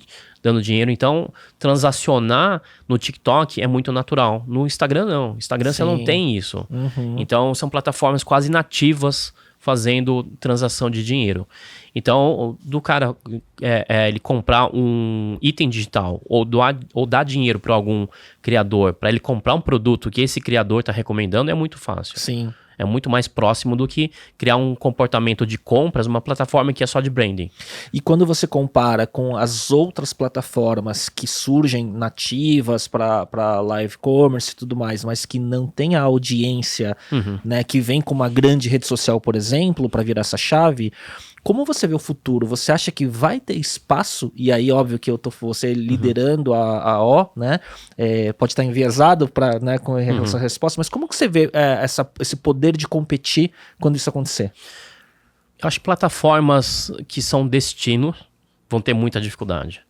dinheiro. Então, transacionar no TikTok é muito natural. No Instagram, não. No Instagram, você não tem isso. Então, são plataformas quase nativas fazendo transação de dinheiro. Então, do cara ele comprar um item digital ou dar dinheiro para algum criador, para ele comprar um produto que esse criador está recomendando, é muito fácil. Sim. É muito mais próximo do que criar um comportamento de compras, uma plataforma que é só de branding. E quando você compara com as outras plataformas que surgem nativas para live commerce e tudo mais, mas que não tem a audiência, né, que vem com uma grande rede social, por exemplo, para virar essa chave, como você vê o futuro? Você acha que vai ter espaço? E aí, óbvio que você liderando a O, né? Pode estar enviesado né, com essa resposta, mas como que você vê esse poder de competir quando isso acontecer? Eu acho que plataformas que são destino vão ter muita dificuldade,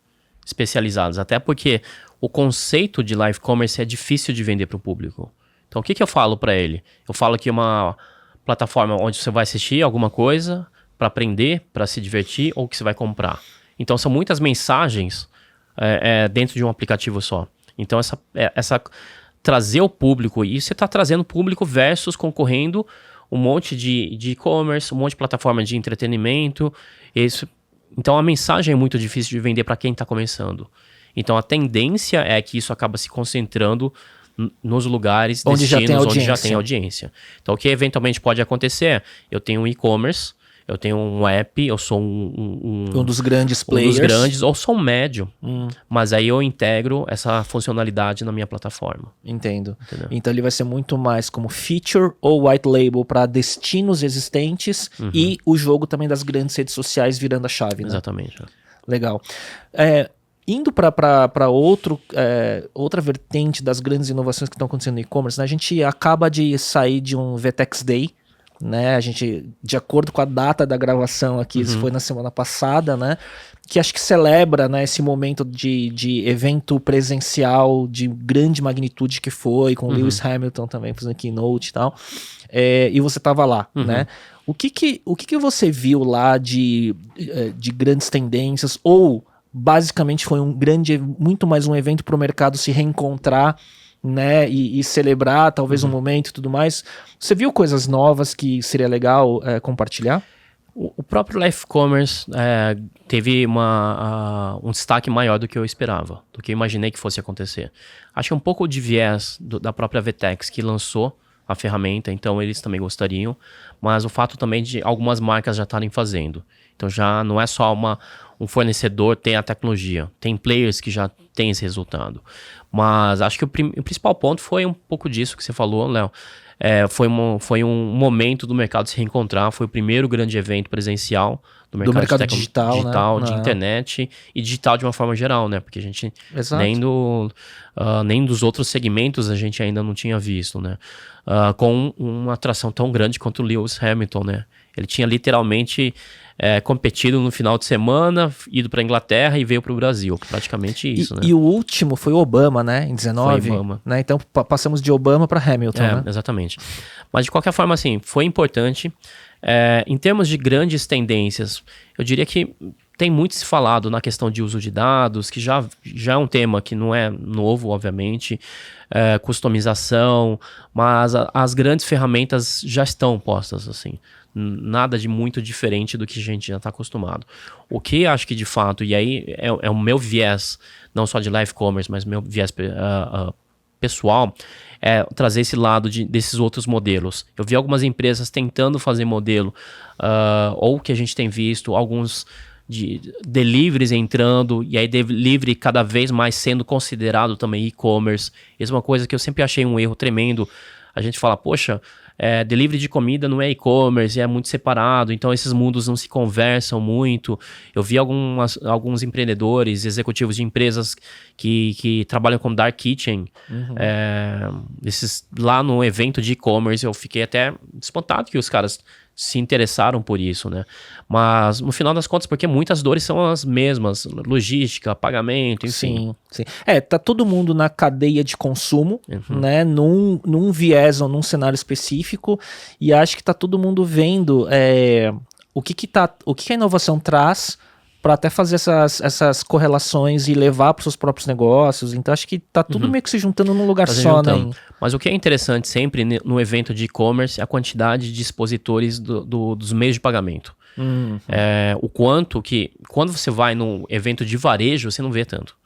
especializadas, até porque o conceito de live commerce é difícil de vender para o público. Então, o que eu falo para ele? Eu falo que é uma plataforma onde você vai assistir alguma coisa para aprender, para se divertir, ou que você vai comprar. Então, são muitas mensagens dentro de um aplicativo só. Então, essa trazer o público, e você está trazendo o público versus concorrendo um monte de e-commerce, um monte de plataforma de entretenimento. Então, a mensagem é muito difícil de vender para quem está começando. Então, a tendência é que isso acaba se concentrando nos lugares, onde destinos onde já tem audiência. Então, o que eventualmente pode acontecer é, eu tenho um e-commerce, eu tenho um app, eu sou um dos grandes players. Um dos grandes, ou sou um médio. Mas aí eu integro essa funcionalidade na minha plataforma. Entendeu? Então ele vai ser muito mais como feature ou white label para destinos existentes e o jogo também das grandes redes sociais virando a chave, né? Exatamente. Legal. Indo para outra vertente das grandes inovações que estão acontecendo no e-commerce, né? A gente acaba de sair de um VTEX Day, né? A gente, de acordo com a data da gravação aqui, isso foi na semana passada, né? Que acho que celebra, né, esse momento de evento presencial de grande magnitude que foi, com Lewis Hamilton também fazendo keynote e tal. E você tava lá, né? O que você viu lá de grandes tendências, ou basicamente foi muito mais um evento para o mercado se reencontrar, né, e celebrar talvez um momento e tudo mais? Você viu coisas novas que seria legal compartilhar? O próprio Live Commerce teve um destaque maior do que eu esperava, do que eu imaginei que fosse acontecer. Acho que um pouco de viés da própria VTEX, que lançou a ferramenta, então eles também gostariam, mas o fato também de algumas marcas já estarem fazendo. Então já não é só um fornecedor ter a tecnologia, tem players que já têm esse resultado. Mas acho que o principal ponto foi um pouco disso que você falou, Léo. Foi um momento do mercado se reencontrar, foi o primeiro grande evento presencial do mercado digital, né? De internet e digital de uma forma geral, né? Porque a gente nem dos outros segmentos a gente ainda não tinha visto, né? Com uma atração tão grande quanto o Lewis Hamilton, né? Ele tinha literalmente competido no final de semana, ido para a Inglaterra e veio para o Brasil. Praticamente isso, né? E o último foi o Obama, né? Em 19. Foi Obama. Né? Então passamos de Obama para Hamilton, né? Exatamente. Mas de qualquer forma, assim, foi importante. Em termos de grandes tendências, eu diria que tem muito se falado na questão de uso de dados, que já é um tema que não é novo, obviamente, customização, mas as grandes ferramentas já estão postas, assim. Nada de muito diferente do que a gente já está acostumado. O que acho que de fato, e aí é o meu viés, não só de live commerce, mas meu viés pessoal, é trazer esse lado desses outros modelos. Eu vi algumas empresas tentando fazer modelo, ou que a gente tem visto, alguns de deliveries entrando, e aí delivery cada vez mais sendo considerado também e-commerce. Isso é uma coisa que eu sempre achei um erro tremendo. A gente fala, poxa, delivery de comida não é e-commerce, é muito separado, então esses mundos não se conversam muito. Eu vi alguns empreendedores, executivos de empresas que trabalham com Dark Kitchen, lá no evento de e-commerce, eu fiquei até espantado que os caras se interessaram por isso, né? Mas no final das contas, porque muitas dores são as mesmas, logística, pagamento, enfim. Sim. Tá todo mundo na cadeia de consumo, né? Num viés ou num cenário específico, e acho que tá todo mundo vendo o que a inovação traz para até fazer essas correlações e levar para os seus próprios negócios. Então acho que tá tudo meio que se juntando num lugar só, né? Mas o que é interessante sempre no evento de e-commerce é a quantidade de expositores dos meios de pagamento. O quanto que, quando você vai num evento de varejo, você não vê tanto.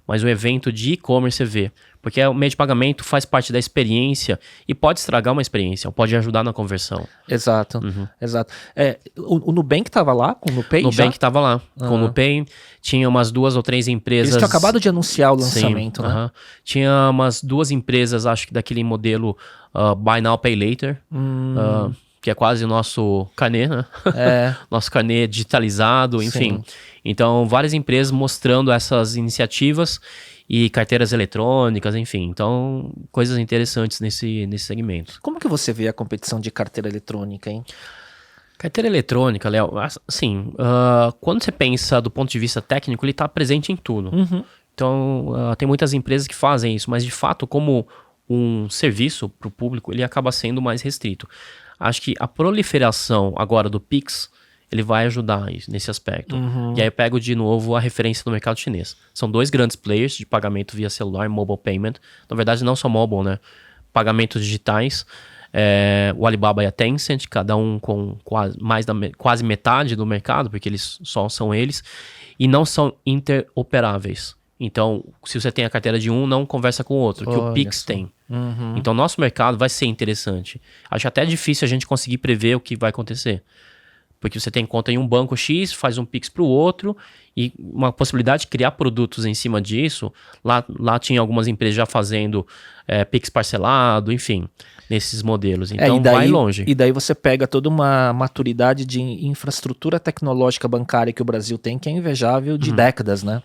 Mas o evento de e-commerce você vê. Porque o meio de pagamento faz parte da experiência e pode estragar uma experiência, ou pode ajudar na conversão. Exato. O Nubank estava lá com o Nupay? O Nubank estava lá com o Nupay. Tinha umas 2 ou 3 empresas... Eles tinham acabado de anunciar o lançamento, né? Tinha umas 2 empresas, acho que daquele modelo Buy Now, Pay Later. Que é quase o nosso carnê, né? Nosso carnê digitalizado, enfim. Sim. Então, várias empresas mostrando essas iniciativas e carteiras eletrônicas, enfim. Então, coisas interessantes nesse segmento. Como que você vê a competição de carteira eletrônica, hein? Carteira eletrônica, Léo, assim, quando você pensa do ponto de vista técnico, ele está presente em tudo. Então, tem muitas empresas que fazem isso, mas de fato, como um serviço para o público, ele acaba sendo mais restrito. Acho que a proliferação agora do Pix, ele vai ajudar nesse aspecto. E aí eu pego de novo a referência do mercado chinês. São 2 grandes players de pagamento via celular, mobile payment. Na verdade, não só mobile, né? Pagamentos digitais. O Alibaba e a Tencent, cada um com quase metade do mercado, porque eles só são eles. E não são interoperáveis. Então, se você tem a carteira de um, não conversa com o outro, que o Pix tem. Então, nosso mercado vai ser interessante. Acho até difícil a gente conseguir prever o que vai acontecer. Porque você tem conta em um banco X, faz um Pix para o outro, e uma possibilidade de criar produtos em cima disso. Lá tinha algumas empresas já fazendo Pix parcelado, enfim, nesses modelos. Então, vai longe. E daí você pega toda uma maturidade de infraestrutura tecnológica bancária que o Brasil tem, que é invejável de décadas, né?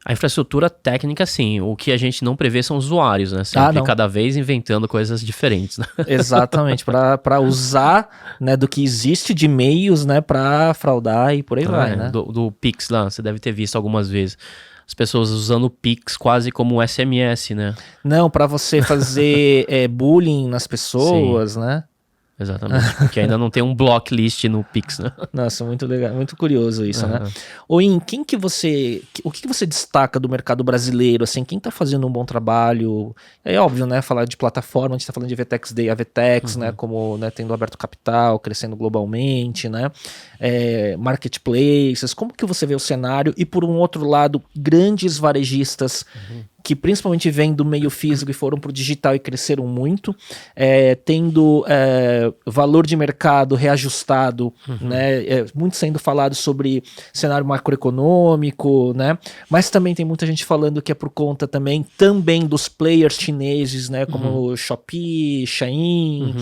A infraestrutura técnica, sim. O que a gente não prevê são usuários, né? Sempre cada vez inventando coisas diferentes, né? Exatamente. Para usar, né, do que existe de meios, né, para fraudar e por aí vai, né? Do Pix lá, você deve ter visto algumas vezes. As pessoas usando o Pix quase como SMS, né? Não, para você fazer bullying nas pessoas, né? Exatamente, porque ainda não tem um block list no Pix, né? Nossa, muito legal, muito curioso isso, né? Oin, o que você destaca do mercado brasileiro, assim, quem tá fazendo um bom trabalho? É óbvio, né, falar de plataforma, a gente tá falando de VTEX Day, a VTEX, né, como, né, tendo aberto capital, crescendo globalmente, né, marketplaces, como que você vê o cenário? E por um outro lado, grandes varejistas que principalmente vêm do meio físico e foram para o digital e cresceram muito, tendo valor de mercado reajustado, né, muito sendo falado sobre cenário macroeconômico, né, mas também tem muita gente falando que é por conta também dos players chineses, né, como Shopee, Shein,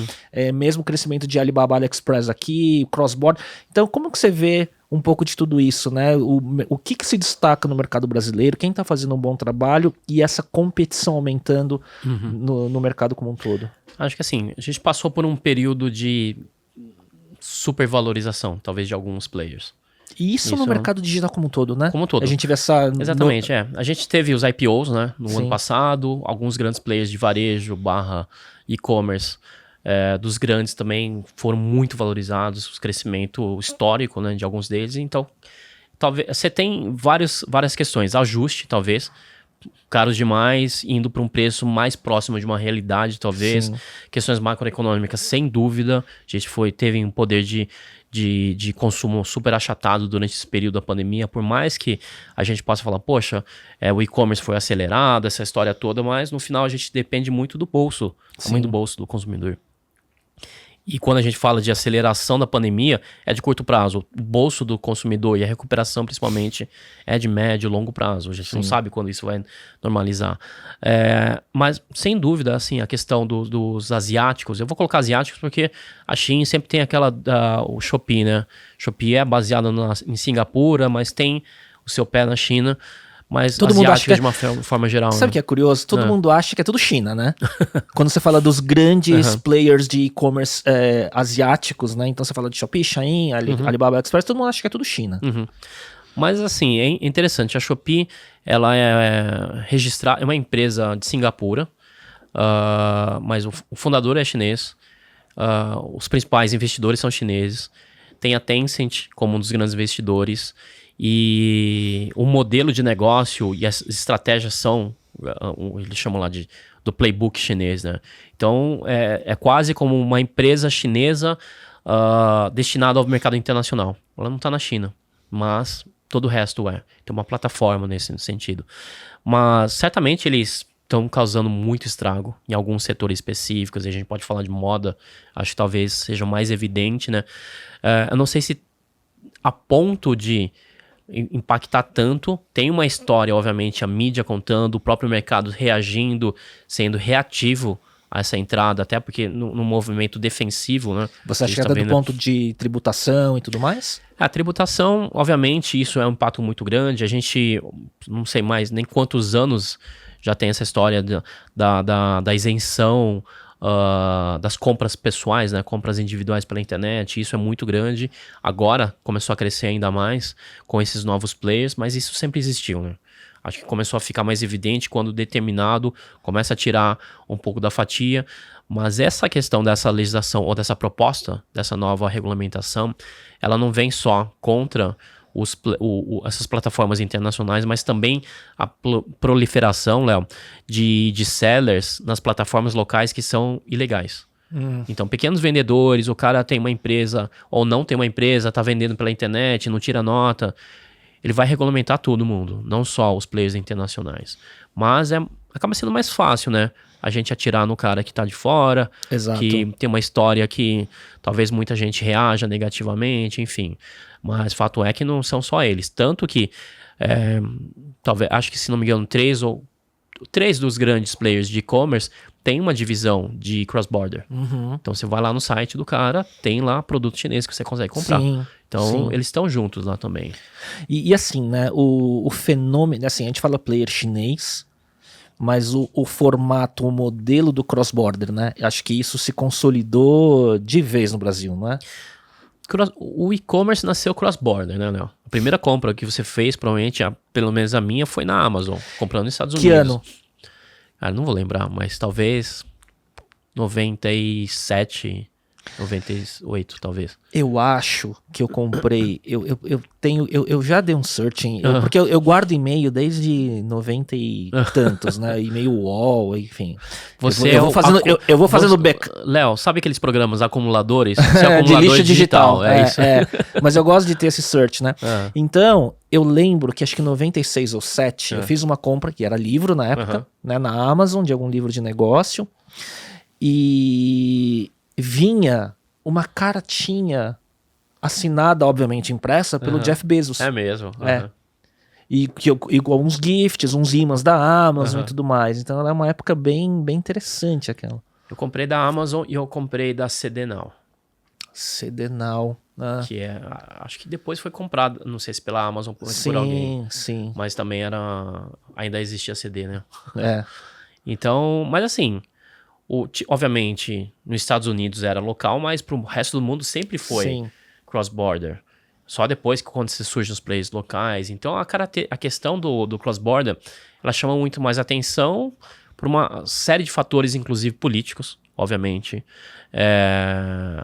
mesmo o crescimento de Alibaba, AliExpress aqui, cross-border. Então, como que você vê um pouco de tudo isso, né? O que se destaca no mercado brasileiro, quem está fazendo um bom trabalho e essa competição aumentando no mercado como um todo? Acho que assim, a gente passou por um período de supervalorização, talvez, de alguns players. E isso no mercado digital como um todo, né? Como um todo. A gente vê essa... Exatamente, A gente teve os IPOs, né? No ano passado, alguns grandes players de varejo / e-commerce, dos grandes também foram muito valorizados, o crescimento histórico, né, de alguns deles. Então, talvez você tem várias questões. Ajuste, talvez, caros demais, indo para um preço mais próximo de uma realidade, talvez. Sim. Questões macroeconômicas, sem dúvida. A gente teve um poder de consumo super achatado durante esse período da pandemia, por mais que a gente possa falar, poxa, o e-commerce foi acelerado, essa história toda, mas no final a gente depende muito do bolso, tamanho do bolso do consumidor. E quando a gente fala de aceleração da pandemia, é de curto prazo. O bolso do consumidor e a recuperação, principalmente, é de médio e longo prazo. A gente não sabe quando isso vai normalizar. Mas, sem dúvida, assim, a questão dos asiáticos... Eu vou colocar asiáticos porque a Shein sempre tem o Shopee, né? Shopee é baseado em Singapura, mas tem o seu pé na China. mas todo mundo acha que de uma forma geral. Sabe o que é curioso? Todo mundo acha que é tudo China, né? Quando você fala dos grandes players de e-commerce asiáticos, né? Então você fala de Shopee, Shein, Alibaba Express, todo mundo acha que é tudo China. Mas assim, é interessante. A Shopee, ela é registrada, é uma empresa de Singapura, mas o fundador é chinês, os principais investidores são chineses, tem a Tencent como um dos grandes investidores, e o modelo de negócio e as estratégias são, eles chamam lá do playbook chinês, né? Então, é quase como uma empresa chinesa destinada ao mercado internacional. Ela não está na China, mas todo o resto é. Tem uma plataforma nesse sentido. Mas, certamente, eles estão causando muito estrago em alguns setores específicos. A gente pode falar de moda, acho que talvez seja mais evidente, né? Eu não sei se a ponto de impactar tanto. Tem uma história, obviamente, a mídia contando, o próprio mercado reagindo, sendo reativo a essa entrada, até porque no movimento defensivo, né? Você acha que é do ponto de tributação e tudo mais? A tributação, obviamente, isso é um impacto muito grande. A gente, não sei mais nem quantos anos já tem essa história da isenção das compras pessoais, né? Compras individuais pela internet. Isso é muito grande. Agora começou a crescer ainda mais com esses novos players, mas isso sempre existiu, né? Acho que começou a ficar mais evidente quando determinado começa a tirar um pouco da fatia. Mas essa questão dessa legislação ou dessa proposta, dessa nova regulamentação, ela não vem só contra essas plataformas internacionais, mas também a proliferação, Léo, de sellers nas plataformas locais que são ilegais. Então, pequenos vendedores, o cara tem uma empresa ou não tem uma empresa, tá vendendo pela internet, não tira nota. Ele vai regulamentar todo mundo, não só os players internacionais. Mas acaba sendo mais fácil, né? A gente atirar no cara que tá de fora, Exato. Que tem uma história que talvez muita gente reaja negativamente, enfim. Mas fato é que não são só eles. Tanto que, talvez, acho que se não me engano, três dos grandes players de e-commerce tem uma divisão de cross-border. Então você vai lá no site do cara, tem lá produto chinês que você consegue comprar. Sim. Então, Sim. eles estão juntos lá também. E assim, né, o fenômeno, assim, a gente fala player chinês, mas o formato, o modelo do cross-border, né, acho que isso se consolidou de vez no Brasil, não é? O e-commerce nasceu cross-border, né, Léo? A primeira compra que você fez, provavelmente, pelo menos a minha, foi na Amazon, comprando nos Estados Unidos. Que ano? Não vou lembrar, mas talvez 97... 98, talvez. Eu acho que eu comprei. Eu já dei um searching, porque eu guardo e-mail desde 90 e tantos, né? E-mail UOL, enfim. Eu vou fazendo back. Léo, sabe aqueles programas acumuladores? De lixo digital. Isso. Mas eu gosto de ter esse search, né? Então, eu lembro que acho que em 96 ou 7 eu fiz uma compra que era livro na época, né? Na Amazon, de algum livro de negócio. E vinha uma cartinha assinada, obviamente impressa, pelo Jeff Bezos. É mesmo. E alguns gifts, uns ímãs da Amazon e tudo mais. Então ela é uma época bem, bem interessante aquela. Eu comprei da Amazon e eu comprei da CD Now. CD Now. Que acho que depois foi comprado, não sei se pela Amazon ou por alguém. Sim. Mas também ainda existia CD, né? Então, mas assim... obviamente, nos Estados Unidos era local, mas para o resto do mundo sempre foi cross-border. Só depois que quando surgem os players locais. Então, a questão do cross-border, ela chama muito mais atenção por uma série de fatores, inclusive políticos, obviamente,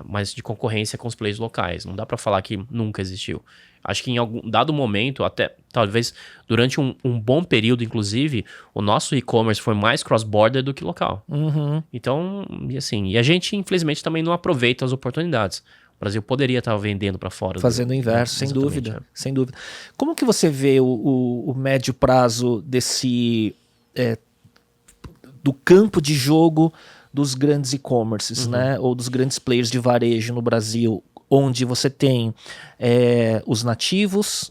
mas de concorrência com os players locais. Não dá para falar que nunca existiu. Acho que em algum dado momento, até talvez durante um bom período, inclusive, o nosso e-commerce foi mais cross-border do que local. Então, e a gente, infelizmente, também não aproveita as oportunidades. O Brasil poderia estar vendendo para fora. Fazendo o inverso, sem dúvida. Sem dúvida. Como que você vê o médio prazo do campo de jogo dos grandes e-commerces, né? Ou dos grandes players de varejo no Brasil, onde você tem os nativos,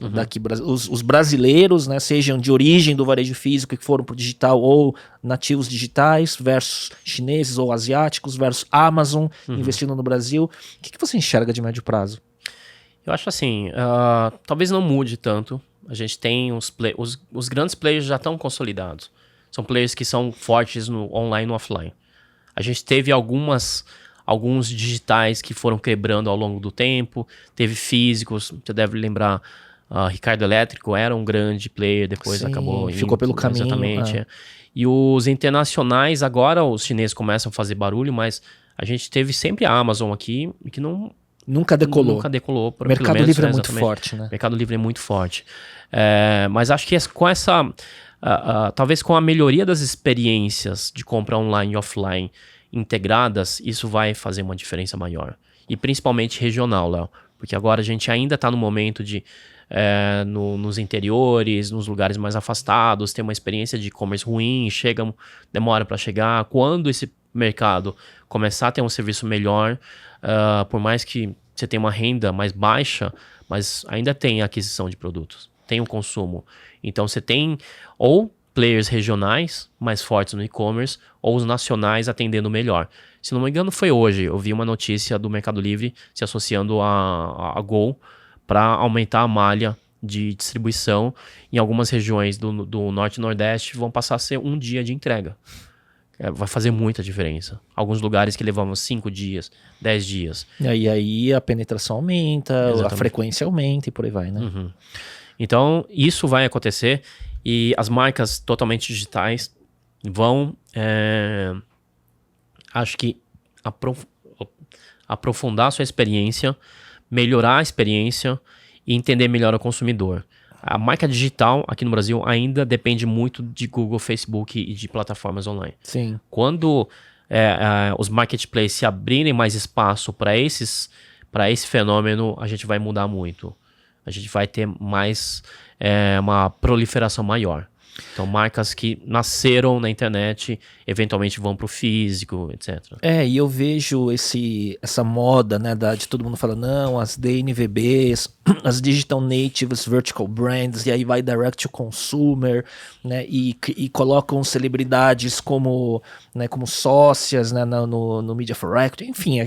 os brasileiros, né, sejam de origem do varejo físico que foram para o digital, ou nativos digitais, versus chineses ou asiáticos, versus Amazon investindo no Brasil. O que você enxerga de médio prazo? Eu acho assim, talvez não mude tanto A gente tem os grandes players já estão consolidados. São players que são fortes no online e no offline. A gente teve alguns digitais que foram quebrando ao longo do tempo. Teve físicos, você deve lembrar, Ricardo Elétrico era um grande player, depois Sim, acabou indo, ficou pelo caminho. Exatamente. E os internacionais, agora os chineses começam a fazer barulho, mas a gente teve sempre a Amazon aqui, que Nunca decolou. Nunca decolou. O Mercado Livre é muito forte, né? O Mercado Livre é muito forte. Mas acho que com essa... talvez com a melhoria das experiências de compra online e offline integradas, isso vai fazer uma diferença maior. E principalmente regional, Léo. Porque agora a gente ainda está no momento de... nos interiores, nos lugares mais afastados, ter uma experiência de e-commerce ruim, demora para chegar. Quando esse mercado começar a ter um serviço melhor, por mais que você tenha uma renda mais baixa, mas ainda tem a aquisição de produtos, tem o consumo. Então você tem ou players regionais mais fortes no e-commerce, ou os nacionais atendendo melhor. Se não me engano, foi hoje, eu vi uma notícia do Mercado Livre se associando a Go para aumentar a malha de distribuição. Em algumas regiões do Norte e Nordeste vão passar a ser um dia de entrega. Vai fazer muita diferença. Alguns lugares que levavam 5 dias, 10 dias. E aí a penetração aumenta, Exatamente. A frequência aumenta e por aí vai, né? Uhum. Então, isso vai acontecer e as marcas totalmente digitais vão, acho que, aprofundar a sua experiência, melhorar a experiência e entender melhor o consumidor. A marca digital aqui no Brasil ainda depende muito de Google, Facebook e de plataformas online. Sim. Quando os marketplaces se abrirem mais espaço para esse fenômeno, a gente vai mudar muito. A gente vai ter mais uma proliferação maior. Então, marcas que nasceram na internet, eventualmente vão para o físico, etc. E eu vejo essa moda, né, de todo mundo falando, não, as DNVBs, as Digital Natives Vertical Brands, e aí vai Direct to Consumer, né, e colocam celebridades como sócias, né, no Media for Equity, enfim,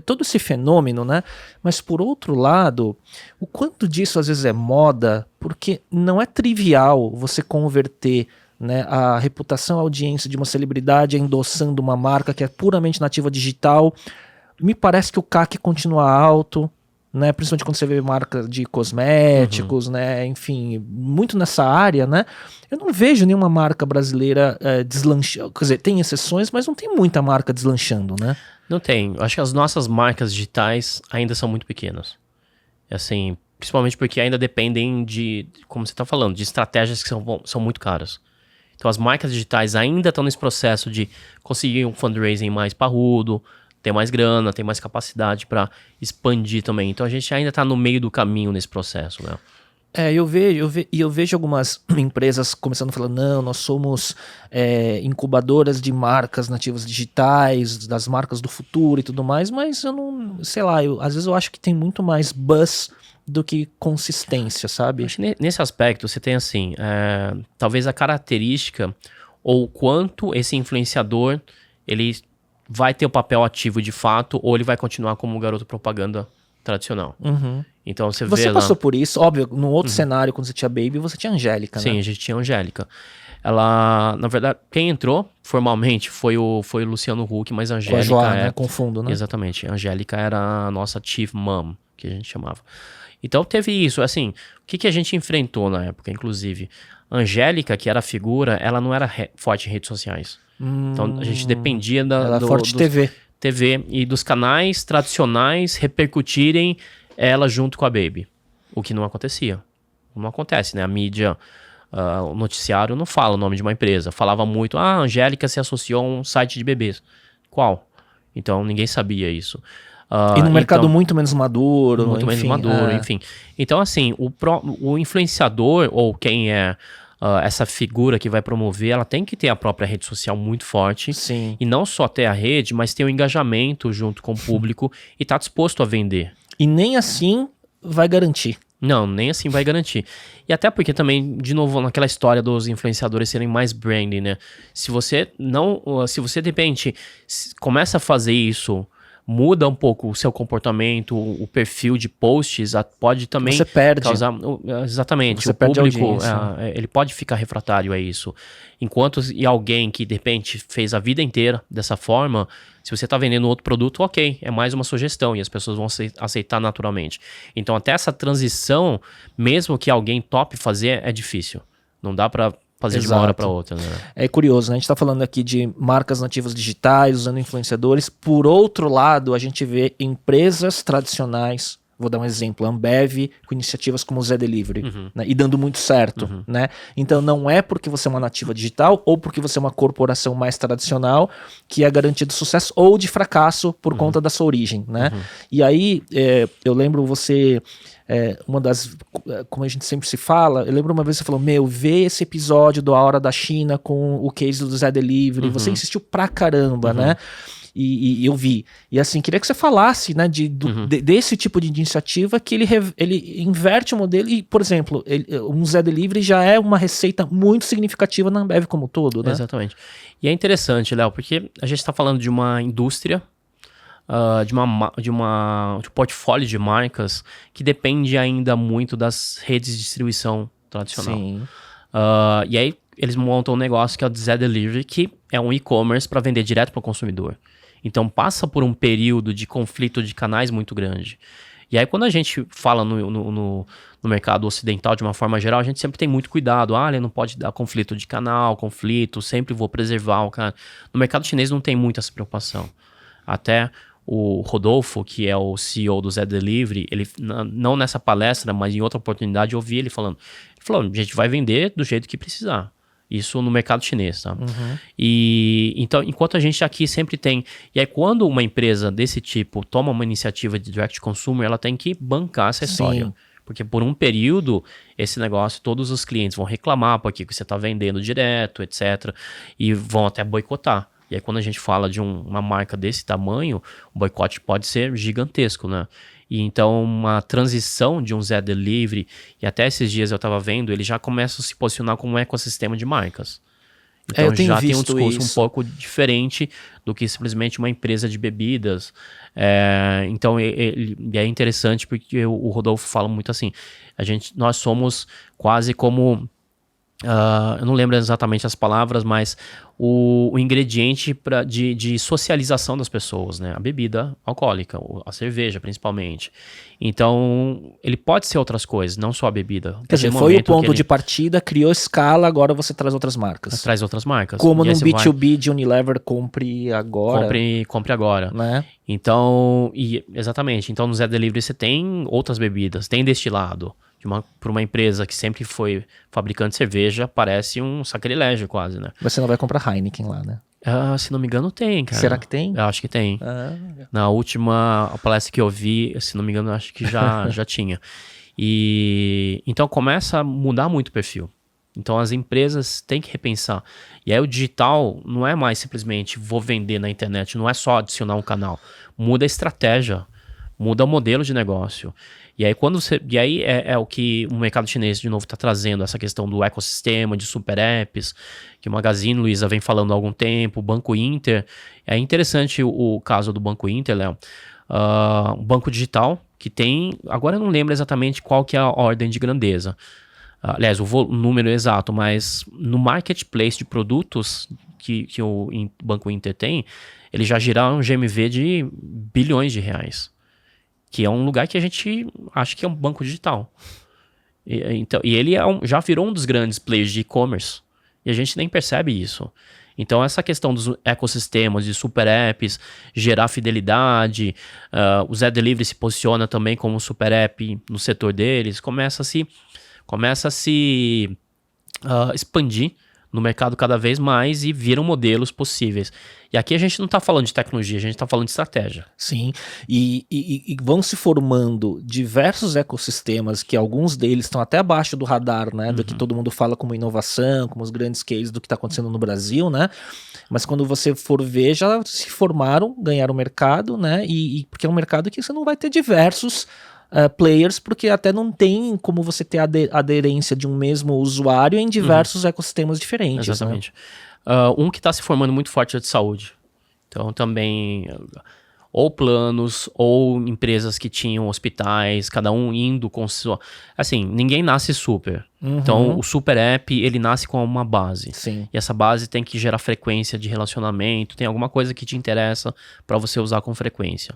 todo esse fenômeno, né, mas por outro lado, o quanto disso às vezes é moda, porque não é trivial você converter, né, a reputação, a audiência de uma celebridade endossando uma marca que é puramente nativa digital. Me parece que o CAC continua alto, né, principalmente quando você vê marca de cosméticos, né, enfim, muito nessa área, né. Eu não vejo nenhuma marca brasileira deslanchando, quer dizer, tem exceções, mas não tem muita marca deslanchando, né. Não tem. Eu acho que as nossas marcas digitais ainda são muito pequenas. Assim, principalmente porque ainda dependem de, como você está falando, de estratégias que são muito caras. Então as marcas digitais ainda estão nesse processo de conseguir um fundraising mais parrudo, ter mais grana, ter mais capacidade para expandir também. Então a gente ainda está no meio do caminho nesse processo, né? Eu vejo algumas empresas começando a falar, não, nós somos incubadoras de marcas nativas digitais, das marcas do futuro e tudo mais, mas eu não, sei lá, às vezes eu acho que tem muito mais buzz do que consistência, sabe? Acho que nesse aspecto você tem assim, talvez a característica ou quanto esse influenciador ele vai ter o papel ativo de fato ou ele vai continuar como um garoto propaganda tradicional. Então você passou por isso, óbvio, num outro cenário, quando você tinha Baby, você tinha Angélica, né? Sim, a gente tinha a Angélica. Ela, na verdade, quem entrou formalmente foi o Luciano Huck, mas a Angélica... Com a Joá, né? Confundo, né? Exatamente. A Angélica era a nossa chief mom, que a gente chamava. Então teve isso, assim, o que a gente enfrentou na época, inclusive? A Angélica, que era a figura, ela não era forte em redes sociais. Então a gente dependia ela forte TV e dos canais tradicionais repercutirem ela junto com a Baby. O que não acontecia. Não acontece, né? A mídia, o noticiário não fala o nome de uma empresa. Falava muito, a Angélica se associou a um site de bebês. Qual? Então ninguém sabia isso. E no mercado muito menos maduro. Muito menos maduro, enfim. Então, assim, o influenciador, ou quem é essa figura que vai promover, ela tem que ter a própria rede social muito forte. Sim. E não só ter a rede, mas ter o engajamento junto com o público e estar disposto a vender. E nem assim vai garantir. Não, nem assim vai garantir. E até porque também, de novo, naquela história dos influenciadores serem mais branding, né? Se você de repente começa a fazer isso muda um pouco o seu comportamento, o perfil de posts, pode também você perde. causar... Exatamente, você o perde público, audiência. ele pode ficar refratário a isso. Enquanto e alguém que, de repente, fez a vida inteira dessa forma, se você está vendendo outro produto, ok, é mais uma sugestão e as pessoas vão aceitar naturalmente. Então, até essa transição, mesmo que alguém tope fazer, é difícil. Não dá para fazer de uma hora para outra, né? É curioso, né? A gente está falando aqui de marcas nativas digitais, usando influenciadores. Por outro lado, a gente vê empresas tradicionais, vou dar um exemplo, Ambev, com iniciativas como o Zé Delivery, né? E dando muito certo, né? Então não é porque você é uma nativa digital ou porque você é uma corporação mais tradicional que é garantido sucesso ou de fracasso por conta da sua origem, né? E aí, eu lembro você... uma das, como a gente sempre se fala, eu lembro uma vez você falou, vê esse episódio do A Hora da China com o case do Zé Delivery, você insistiu pra caramba, né? E eu vi. E assim, queria que você falasse, né, desse tipo de iniciativa que ele inverte o modelo e, por exemplo, um Zé Delivery já é uma receita muito significativa na Ambev como um todo, né? Exatamente. E é interessante, Léo, porque a gente está falando de uma indústria, de um portfólio de marcas que depende ainda muito das redes de distribuição tradicional. Sim. E aí eles montam um negócio que é o Zé Delivery, que é um e-commerce para vender direto para o consumidor. Então passa por um período de conflito de canais muito grande. E aí quando a gente fala no mercado ocidental de uma forma geral, a gente sempre tem muito cuidado. Ele não pode dar conflito de canal, sempre vou preservar o cara. No mercado chinês não tem muita essa preocupação. Até o Rodolfo, que é o CEO do Zé Delivery, ele, não nessa palestra, mas em outra oportunidade, eu ouvi ele falando. Ele falou, a gente vai vender do jeito que precisar. Isso no mercado chinês, tá? E então, enquanto a gente aqui sempre tem... E aí, quando uma empresa desse tipo toma uma iniciativa de direct consumer, ela tem que bancar essa história. Sim. Porque por um período, esse negócio, todos os clientes vão reclamar porque você está vendendo direto, etc. E vão até boicotar. E aí, quando a gente fala de uma marca desse tamanho, o boicote pode ser gigantesco, né? E então, uma transição de um Zé Delivery, e até esses dias eu estava vendo, ele já começa a se posicionar como um ecossistema de marcas. Então, já tem um discurso um pouco diferente do que simplesmente uma empresa de bebidas. Então, é interessante porque o Rodolfo fala muito assim, nós somos quase como... eu não lembro exatamente as palavras, mas o ingrediente de socialização das pessoas, né? A bebida alcoólica, a cerveja principalmente. Então, ele pode ser outras coisas, não só a bebida. Quer dizer, foi o ponto de partida, criou escala, agora você traz outras marcas. Traz outras marcas. Como no B2B de Unilever, compre agora. Compre agora. Né? Então, exatamente. Então, no Zé Delivery você tem outras bebidas, tem destilado. Para uma empresa que sempre foi fabricante de cerveja, parece um sacrilégio quase, né? Mas você não vai comprar Heineken lá, né? Se não me engano, tem, cara. Será que tem? Eu acho que tem. Na última palestra que eu vi, se não me engano, eu acho que já tinha. E então começa a mudar muito o perfil. Então as empresas têm que repensar. E aí o digital não é mais simplesmente vou vender na internet, não é só adicionar um canal. Muda a estratégia, muda o modelo de negócio. E aí é o que o mercado chinês de novo está trazendo, essa questão do ecossistema, de super apps, que o Magazine Luiza vem falando há algum tempo, o Banco Inter. É interessante o caso do Banco Inter, Léo. Um banco digital que tem... Agora eu não lembro exatamente qual que é a ordem de grandeza. Aliás, o número exato, mas no marketplace de produtos que o Banco Inter tem, ele já giraram um GMV de bilhões de reais. Que é um lugar que a gente acha que é um banco digital. E ele já virou um dos grandes players de e-commerce. E a gente nem percebe isso. Então, essa questão dos ecossistemas, de super apps, gerar fidelidade, o Zé Delivery se posiciona também como super app no setor deles, começa a se expandir no mercado cada vez mais e viram modelos possíveis. E aqui a gente não está falando de tecnologia, a gente está falando de estratégia. Sim, e vão se formando diversos ecossistemas que alguns deles estão até abaixo do radar, né, do que todo mundo fala como inovação, como os grandes cases do que está acontecendo no Brasil, né, mas quando você for ver, já se formaram, ganharam mercado, né, e porque é um mercado que você não vai ter diversos players, porque até não tem como você ter aderência de um mesmo usuário em diversos ecossistemas diferentes. Exatamente. Né? Um que está se formando muito forte é de saúde. Então também ou planos, ou empresas que tinham hospitais, cada um indo com sua... Assim, ninguém nasce super. Então, o super app, ele nasce com uma base. Sim. E essa base tem que gerar frequência de relacionamento, tem alguma coisa que te interessa para você usar com frequência.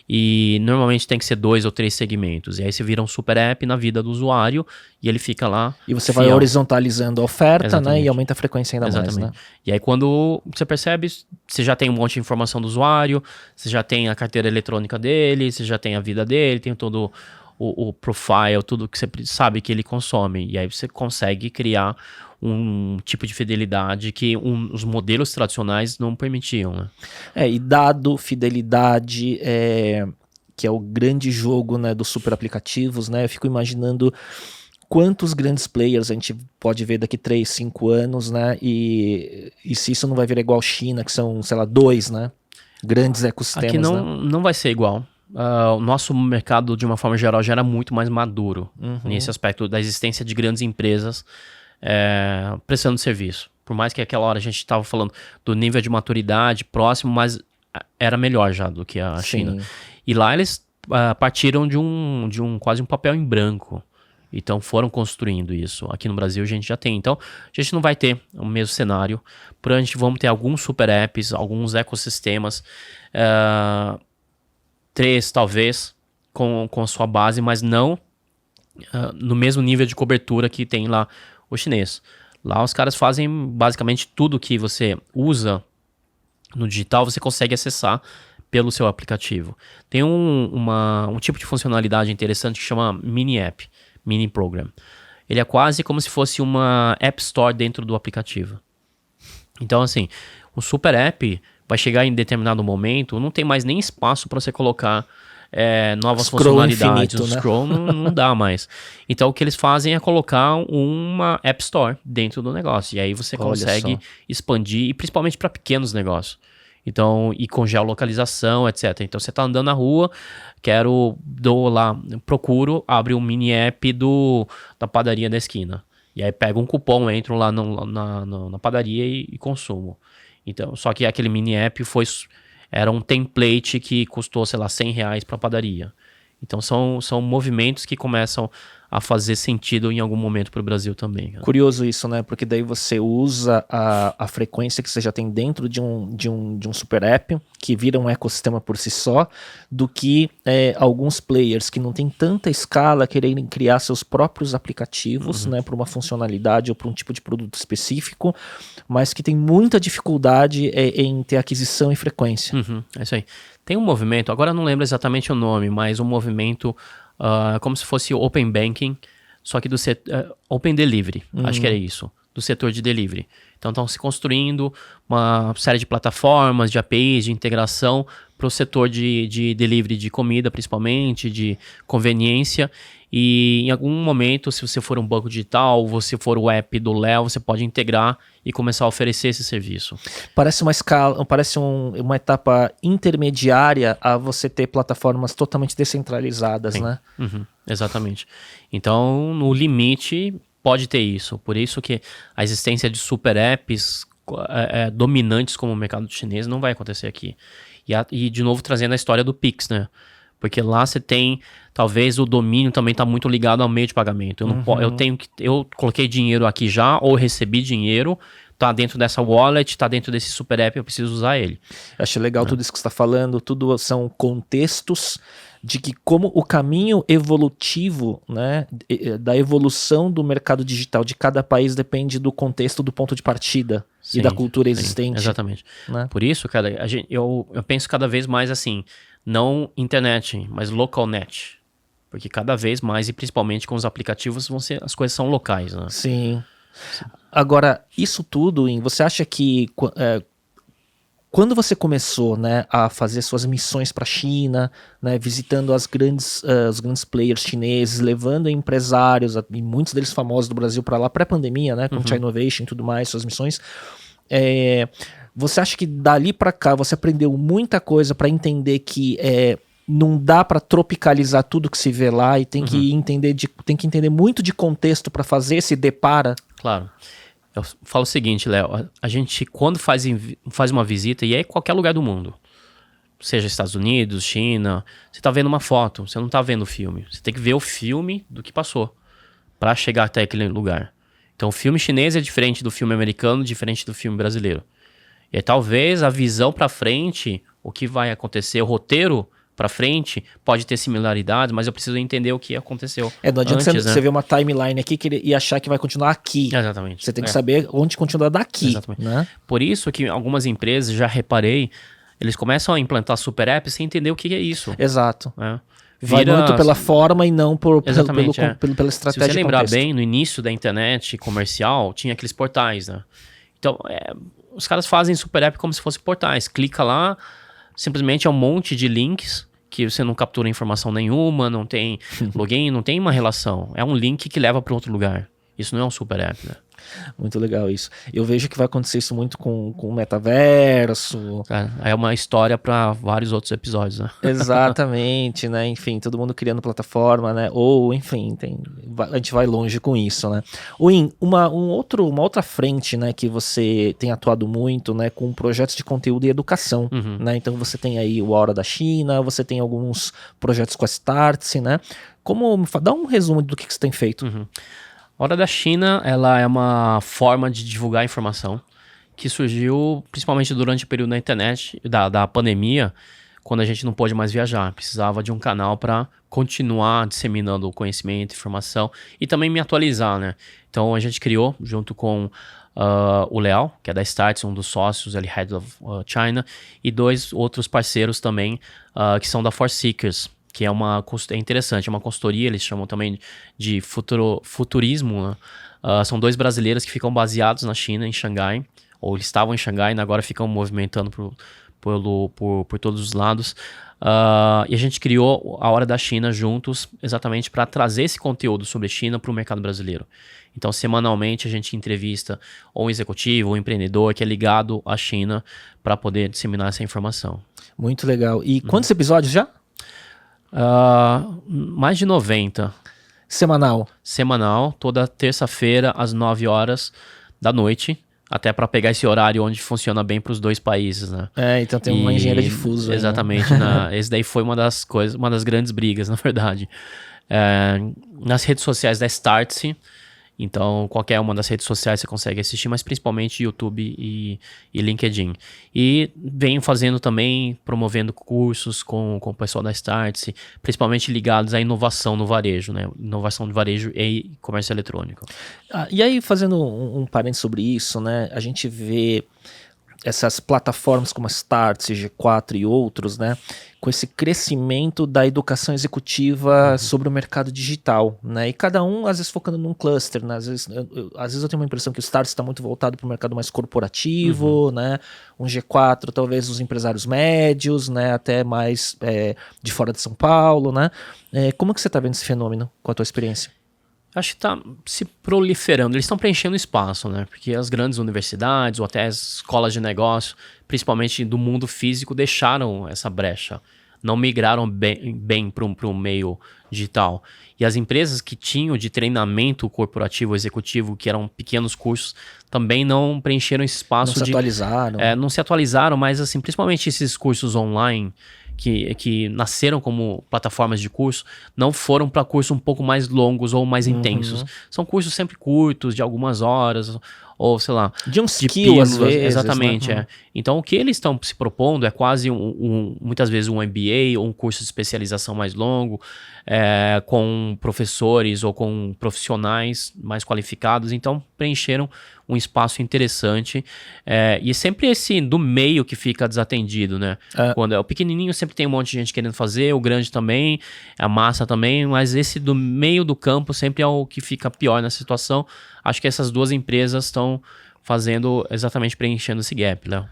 E normalmente tem que ser 2 ou 3 segmentos. E aí você vira um super app na vida do usuário e ele fica lá. E você vai horizontalizando a oferta, Exatamente. né? E aumenta a frequência ainda mais, né? E aí quando você percebe, você já tem um monte de informação do usuário, você já tem a carteira eletrônica dele, você já tem a vida dele, tem todo o profile, tudo que você sabe que ele consome. E aí você consegue criar um tipo de fidelidade que os modelos tradicionais não permitiam, né? E dado, fidelidade, que é o grande jogo, né, dos super aplicativos, né? Eu fico imaginando quantos grandes players a gente pode ver daqui 3, 5 anos, né? E se isso não vai virar igual China, que são, sei lá, 2, né? Grandes ecossistemas, aqui né? não vai ser igual. O nosso mercado, de uma forma geral, já era muito mais maduro nesse aspecto da existência de grandes empresas prestando serviço. Por mais que aquela hora a gente estava falando do nível de maturidade próximo, mas era melhor já do que a China. E lá eles partiram de um quase um papel em branco. Então foram construindo isso. Aqui no Brasil a gente já tem. Então a gente não vai ter o mesmo cenário. Por a gente vamos ter alguns super apps, alguns ecossistemas, 3 talvez, com sua base, mas não no mesmo nível de cobertura que tem lá o chinês. Lá os caras fazem basicamente tudo que você usa no digital, você consegue acessar pelo seu aplicativo. Tem um tipo de funcionalidade interessante que chama Mini App, Mini Program. Ele é quase como se fosse uma App Store dentro do aplicativo. Então, assim, o Super App vai chegar em determinado momento, não tem mais nem espaço para você colocar novas funcionalidades. Infinito, o né? scroll não dá mais. Então, o que eles fazem é colocar uma App Store dentro do negócio. E aí você consegue expandir, e principalmente para pequenos negócios. Então, e com geolocalização, etc. Então, você está andando na rua, procuro, abre um mini app da padaria da esquina. E aí pego um cupom, entro lá na padaria e consumo. Então, só que aquele mini app era um template que custou, sei lá, R$100 para a padaria. Então, são movimentos que começam a fazer sentido em algum momento para o Brasil também. Né? Curioso isso, né? Porque daí você usa a frequência que você já tem dentro de um super app, que vira um ecossistema por si só, do que alguns players que não tem tanta escala quererem criar seus próprios aplicativos, né? Para uma funcionalidade ou para um tipo de produto específico, mas que tem muita dificuldade em ter aquisição e frequência. É isso aí. Tem um movimento, agora eu não lembro exatamente o nome, mas um movimento como se fosse Open Banking, só que do Open Delivery, acho que era isso, do setor de delivery. Então estão se construindo uma série de plataformas, de APIs, de integração para o setor de delivery de comida, principalmente, de conveniência. E em algum momento, se você for um banco digital, você for o app do Léo, você pode integrar e começar a oferecer esse serviço. Parece uma escala, uma etapa intermediária a você ter plataformas totalmente descentralizadas, né? Exatamente. Então, no limite, pode ter isso. Por isso que a existência de super apps dominantes como o mercado chinês não vai acontecer aqui. E de novo, trazendo a história do Pix, né? Porque lá você tem, talvez o domínio também está muito ligado ao meio de pagamento. Eu coloquei dinheiro aqui já, ou recebi dinheiro, tá dentro dessa wallet, tá dentro desse super app, eu preciso usar ele. Eu achei legal tudo isso que você está falando, tudo são contextos de que como o caminho evolutivo, né, da evolução do mercado digital de cada país depende do contexto, do ponto de partida e da cultura existente. Exatamente. Né? Por isso, cara, eu penso cada vez mais assim, não internet, mas local net. Porque cada vez mais, e principalmente com os aplicativos, as coisas são locais, né? Sim. Agora, isso tudo, você acha que quando você começou, né, a fazer suas missões para a China, né, visitando os grandes players chineses, levando empresários, e muitos deles famosos do Brasil para lá, pré-pandemia, né, com China Innovation e tudo mais, suas missões, você acha que dali para cá você aprendeu muita coisa para entender que não dá para tropicalizar tudo que se vê lá e tem que entender muito de contexto para fazer esse depara? Claro. Eu falo o seguinte, Léo, a gente quando faz uma visita, e é em qualquer lugar do mundo, seja Estados Unidos, China, você tá vendo uma foto, você não tá vendo o filme. Você tem que ver o filme do que passou para chegar até aquele lugar. Então o filme chinês é diferente do filme americano, diferente do filme brasileiro. E aí, talvez a visão para frente, o que vai acontecer, o roteiro para frente, pode ter similaridades, mas eu preciso entender o que aconteceu. Não adianta antes, você ver uma timeline aqui e achar que vai continuar aqui. Exatamente. Você tem que saber onde continua daqui. Exatamente. Né? Por isso que algumas empresas, já reparei, eles começam a implantar super apps sem entender o que é isso. Exato. Né? Vai muito pela forma e não pela estratégia. Se você lembrar bem, no início da internet comercial, tinha aqueles portais, né? Então, os caras fazem super app como se fossem portais. Clica lá, simplesmente é um monte de links que você não captura informação nenhuma, não tem login, não tem uma relação. É um link que leva para outro lugar. Isso não é um super app, né? Muito legal isso. Eu vejo que vai acontecer isso muito com o metaverso. É uma história para vários outros episódios, né? Exatamente, né? Enfim, todo mundo criando plataforma, né? Ou, enfim, a gente vai longe com isso, né? Win, uma outra frente, né, que você tem atuado muito, né, com projetos de conteúdo e educação, né? Então você tem aí o Hora da China, você tem alguns projetos com a Startse, né? Dá um resumo do que você tem feito. A Hora da China, ela é uma forma de divulgar informação que surgiu principalmente durante o período da internet, da pandemia, quando a gente não pôde mais viajar. Precisava de um canal para continuar disseminando o conhecimento, informação e também me atualizar, né? Então a gente criou, junto com o Leal, que é da Startse, um dos sócios, ele Head of China, e 2 outros parceiros também, que são da Force Seekers, que é interessante, é uma consultoria, eles chamam também de futurismo, né? São 2 brasileiros que ficam baseados na China, em Xangai, ou eles estavam em Xangai e agora ficam movimentando por todos os lados. E a gente criou a Hora da China juntos, exatamente para trazer esse conteúdo sobre China para o mercado brasileiro. Então, semanalmente, a gente entrevista ou um executivo, ou um empreendedor que é ligado à China para poder disseminar essa informação. Muito legal. E quantos episódios já? Mais de 90. Semanal, toda terça-feira às 9 horas da noite, até para pegar esse horário onde funciona bem para os 2 países, né? Então tem uma engenharia de fuso. Exatamente, aí, né? Esse daí foi uma das grandes brigas, na verdade. Nas redes sociais da Startse, então qualquer uma das redes sociais você consegue assistir, mas principalmente YouTube e LinkedIn. E venho fazendo também, promovendo cursos com o pessoal da Startse, principalmente ligados à inovação no varejo, né? Inovação de varejo e comércio eletrônico. E aí, fazendo um parênteses sobre isso, né? A gente vê essas plataformas como a Startse, G4 e outros, né, com esse crescimento da educação executiva sobre o mercado digital, né, e cada um às vezes focando num cluster, né, às vezes eu tenho uma impressão que o Startse está muito voltado para o mercado mais corporativo, né, um G4 talvez os empresários médios, né, até mais de fora de São Paulo, né, como que você está vendo esse fenômeno com a tua experiência? Acho que está se proliferando, eles estão preenchendo espaço, né? Porque as grandes universidades ou até as escolas de negócio, principalmente do mundo físico, deixaram essa brecha, não migraram bem para o meio digital. E as empresas que tinham de treinamento corporativo, executivo, que eram pequenos cursos, também não preencheram esse espaço. Não se atualizaram. Não se atualizaram, mas assim, principalmente esses cursos online, que nasceram como plataformas de curso, não foram para cursos um pouco mais longos ou mais intensos. São cursos sempre curtos, de algumas horas, ou sei lá... De um skill, às vezes. Exatamente, né? Então, o que eles estão se propondo é quase, muitas vezes, um MBA ou um curso de especialização mais longo, com professores ou com profissionais mais qualificados. Então, preencheram um espaço interessante. E é sempre esse do meio que fica desatendido, né? Quando é o pequenininho, sempre tem um monte de gente querendo fazer, o grande também, a massa também, mas esse do meio do campo sempre é o que fica pior na situação. Acho que essas 2 empresas estão fazendo exatamente preenchendo esse gap, Léo.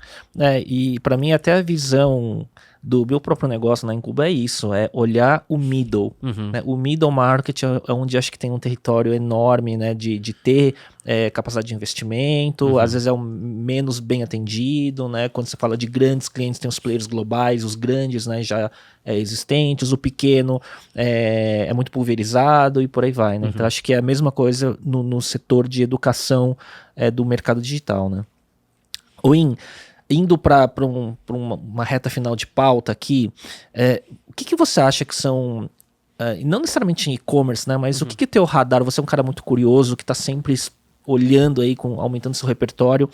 E para mim até a visão do meu próprio negócio na Incuba é isso, é olhar o middle. Né? O middle market é onde acho que tem um território enorme, né, de ter capacidade de investimento, às vezes é o menos bem atendido, né? Quando você fala de grandes clientes, tem os players globais, os grandes, né, já existentes, o pequeno é muito pulverizado e por aí vai, né? Então acho que é a mesma coisa no setor de educação do mercado digital, né? Win, indo para uma reta final de pauta aqui, o que você acha que são, não necessariamente em e-commerce, né, mas o que teu radar, você é um cara muito curioso, que está sempre olhando aí, aumentando seu repertório,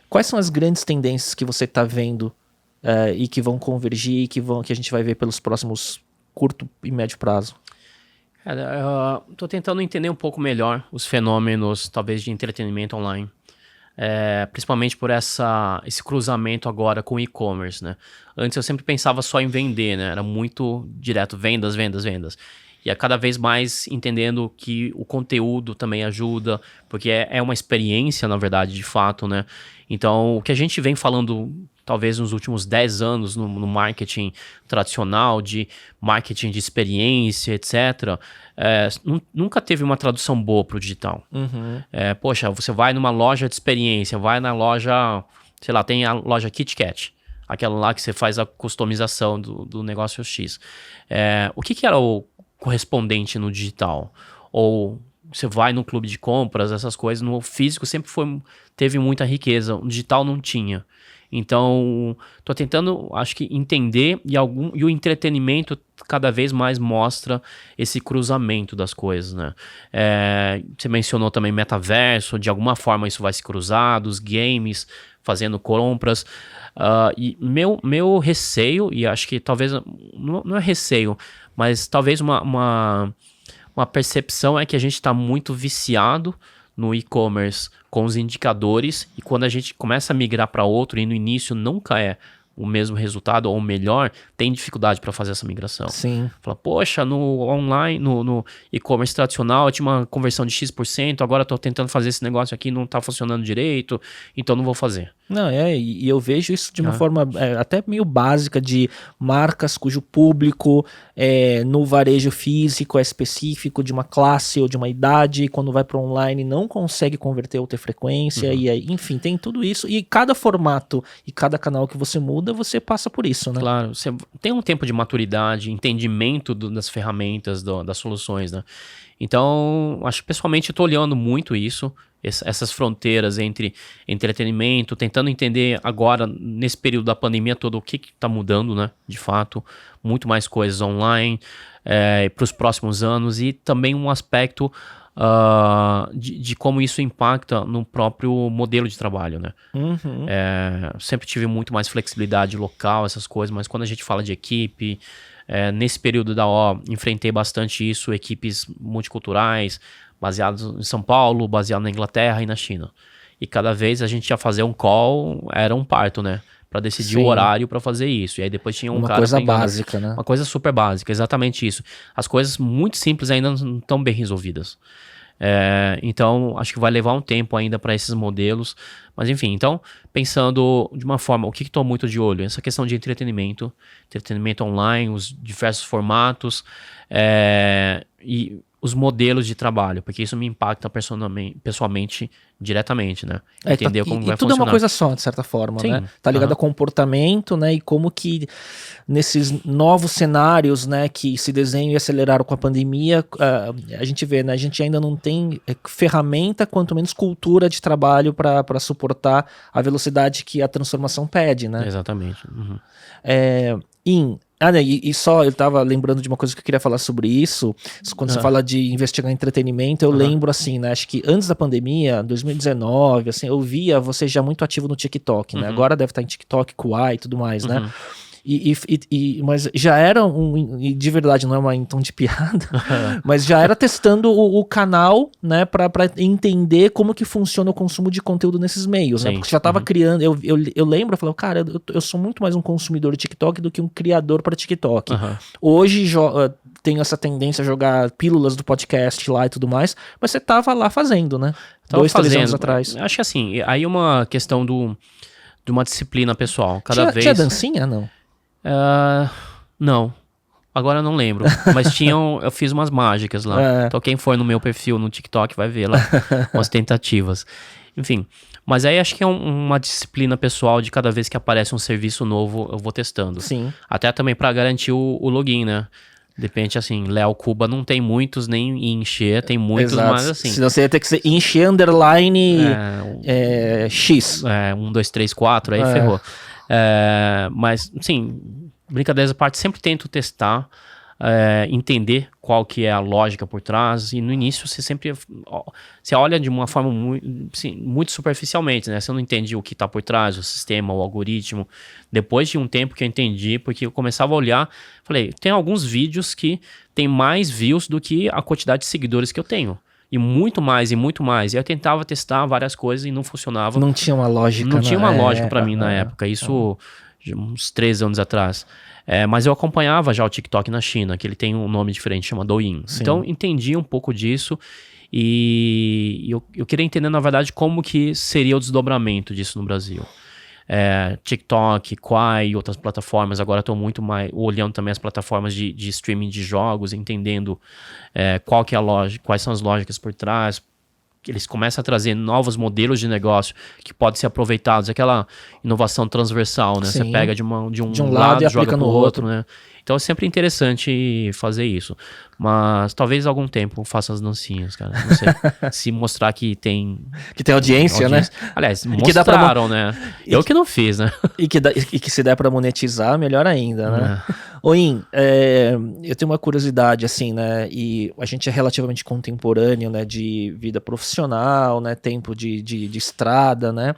quais são as grandes tendências que você está vendo e que vão convergir, que a gente vai ver pelos próximos curto e médio prazo? Estou tentando entender um pouco melhor os fenômenos, talvez, de entretenimento online. Principalmente por esse cruzamento agora com o e-commerce, né? Antes eu sempre pensava só em vender, né? Era muito direto, vendas. E é cada vez mais entendendo que o conteúdo também ajuda, porque é uma experiência, na verdade, de fato, né? Então, o que a gente vem falando, talvez nos últimos 10 anos no marketing tradicional, de marketing de experiência, etc., nunca teve uma tradução boa para o digital. Poxa, você vai numa loja de experiência, vai na loja, sei lá, tem a loja KitKat, aquela lá que você faz a customização do negócio X. O que era o correspondente no digital? Ou você vai no clube de compras, essas coisas, no físico sempre teve muita riqueza, no digital não tinha. Então, tô tentando, acho que, entender e o entretenimento cada vez mais mostra esse cruzamento das coisas, né? Você mencionou também metaverso, de alguma forma isso vai se cruzar, dos games, fazendo compras. E meu receio, e acho que talvez, não é receio, mas talvez uma percepção é que a gente está muito viciado no e-commerce com os indicadores, e quando a gente começa a migrar para outro e no início nunca é o mesmo resultado ou melhor, tem dificuldade para fazer essa migração. Sim. Fala, poxa, no online, no e-commerce tradicional eu tinha uma conversão de X%, agora estou tentando fazer esse negócio aqui, não está funcionando direito, então não vou fazer. Não, e eu vejo isso de uma forma até meio básica, de marcas cujo público no varejo físico é específico de uma classe ou de uma idade, quando vai para online não consegue converter ou ter frequência, e aí, enfim, tem tudo isso, e cada formato e cada canal que você muda, você passa por isso, né? Claro, você tem um tempo de maturidade, entendimento das ferramentas, das soluções, né? Então, acho que pessoalmente eu estou olhando muito isso, essas fronteiras entre entretenimento, tentando entender agora, nesse período da pandemia toda, o que está mudando, né? De fato, muito mais coisas online para os próximos anos, e também um aspecto de como isso impacta no próprio modelo de trabalho, né? Sempre tive muito mais flexibilidade local, essas coisas, mas quando a gente fala de equipe, nesse período da enfrentei bastante isso, equipes multiculturais, baseados em São Paulo, baseado na Inglaterra e na China. E cada vez a gente ia fazer um call, era um parto, né? Para decidir o horário para fazer isso. E aí depois tinha uma cara coisa pegando, básica, né? Uma coisa super básica, exatamente isso. As coisas muito simples ainda não estão bem resolvidas. Então, acho que vai levar um tempo ainda para esses modelos. Mas enfim, então, pensando de uma forma, o que estou muito de olho? Essa questão de entretenimento online, os diversos formatos e os modelos de trabalho, porque isso me impacta pessoalmente diretamente, né? Entender como vai funcionar. E tudo é uma coisa só, de certa forma, Sim. né? Tá ligado a comportamento, né? E como que nesses novos cenários, né, que se desenham e aceleraram com a pandemia, a gente vê, né? A gente ainda não tem ferramenta, quanto menos cultura de trabalho para suportar a velocidade que a transformação pede, né? Exatamente. E só, eu tava lembrando de uma coisa que eu queria falar sobre isso. Quando você fala de investigar em entretenimento, eu lembro assim, né? Acho que antes da pandemia, 2019, assim, eu via você já muito ativo no TikTok, né? Agora deve estar em TikTok, Kuai e tudo mais, né? Mas já era e de verdade não é um tom de piada, mas já era testando o canal, né, pra entender como que funciona o consumo de conteúdo nesses meios, né, porque já tava criando, eu lembro, eu falei, cara, eu sou muito mais um consumidor de TikTok do que um criador para TikTok. Hoje tenho essa tendência a jogar pílulas do podcast lá e tudo mais, mas você tava lá fazendo, né, 2-3 anos atrás. Acho que assim, aí uma questão de uma disciplina pessoal, Tinha dancinha, não? Não, agora eu não lembro, mas eu fiz umas mágicas lá, então quem for no meu perfil no TikTok vai ver lá umas tentativas, enfim, mas aí acho que é uma disciplina pessoal de cada vez que aparece um serviço novo eu vou testando. Sim. Até também para garantir o login, né? De repente, assim, Léo Cuba não tem muitos, nem encher, tem muitos, Exato. mas assim... Senão você ia ter que ser encher underline X. 1, 2, 3, 4, aí ferrou. Mas, sim, brincadeiras à parte, sempre tento testar, entender qual que é a lógica por trás, e no início você sempre você olha de uma forma muito superficialmente, né? Você não entende o que está por trás, o sistema, o algoritmo. Depois de um tempo que eu entendi, porque eu começava a olhar, falei, tem alguns vídeos que tem mais views do que a quantidade de seguidores que eu tenho. E muito mais, e muito mais. E eu tentava testar várias coisas e não funcionava. Não tinha uma lógica. Não tinha uma lógica para mim na época. Isso uns 3 anos atrás. Mas eu acompanhava já o TikTok na China, que ele tem um nome diferente, chama Douyin. Sim. Então, entendi um pouco disso e eu queria entender, na verdade, como que seria o desdobramento disso no Brasil. TikTok, Quai e outras plataformas. Agora estou muito mais olhando também as plataformas de streaming de jogos, entendendo qual que é a lógica, quais são as lógicas por trás. Eles começam a trazer novos modelos de negócio que podem ser aproveitados, aquela inovação transversal, né? Sim. Você pega de um lado e joga aplica pro no outro, né? Então é sempre interessante fazer isso. Mas talvez algum tempo eu faça as dancinhas, cara. Não sei. Se mostrar que tem... Que tem audiência, né? Aliás, que dá pra mostraram, né? Eu que não fiz, né? E que se der pra monetizar, melhor ainda, né? Oin, eu tenho uma curiosidade, assim, né? E a gente é relativamente contemporâneo, né? De vida profissional, né? Tempo de estrada, né?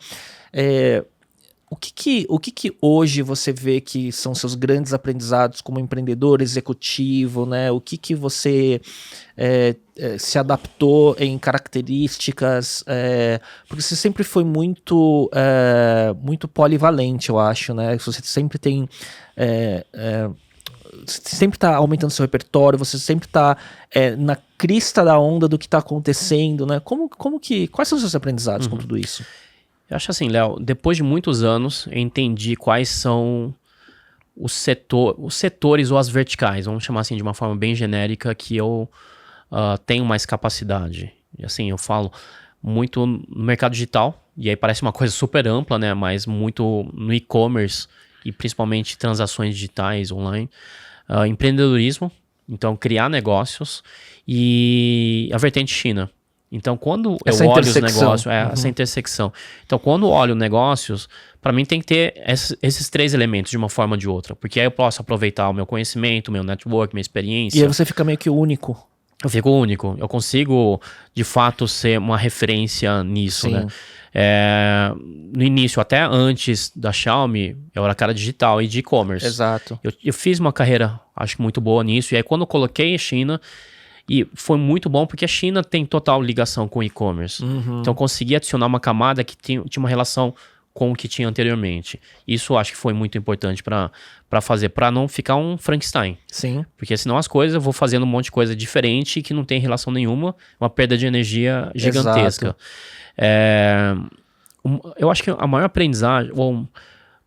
O que hoje você vê que são seus grandes aprendizados como empreendedor executivo, né? O que você se adaptou em características? Porque você sempre foi muito polivalente, eu acho, né? Você sempre tem... Você sempre está aumentando seu repertório, você sempre está na crista da onda do que está acontecendo, né? Quais são os seus aprendizados com tudo isso? Eu acho assim, Léo, depois de muitos anos, eu entendi quais são os setores ou as verticais, vamos chamar assim de uma forma bem genérica, que eu tenho mais capacidade. E assim, eu falo muito no mercado digital, e aí parece uma coisa super ampla, né? Mas muito no e-commerce e principalmente transações digitais online. Empreendedorismo, então criar negócios, e a vertente China. Então, quando eu olho os negócios, essa intersecção. Então, quando eu olho negócios, para mim tem que ter esses 3 elementos de uma forma ou de outra. Porque aí eu posso aproveitar o meu conhecimento, o meu network, minha experiência. E aí você fica meio que único. Eu fico único. Eu consigo, de fato, ser uma referência nisso, né? No início, até antes da Xiaomi, eu era cara digital e de e-commerce. Exato. Eu fiz uma carreira, acho que muito boa nisso. E aí, quando eu coloquei a China... E foi muito bom porque a China tem total ligação com o e-commerce. Então eu consegui adicionar uma camada que tinha uma relação com o que tinha anteriormente. Isso eu acho que foi muito importante para fazer, para não ficar um Frankenstein. Sim. Porque senão as coisas, eu vou fazendo um monte de coisa diferente que não tem relação nenhuma, uma perda de energia gigantesca. Eu acho que a maior aprendizagem, ou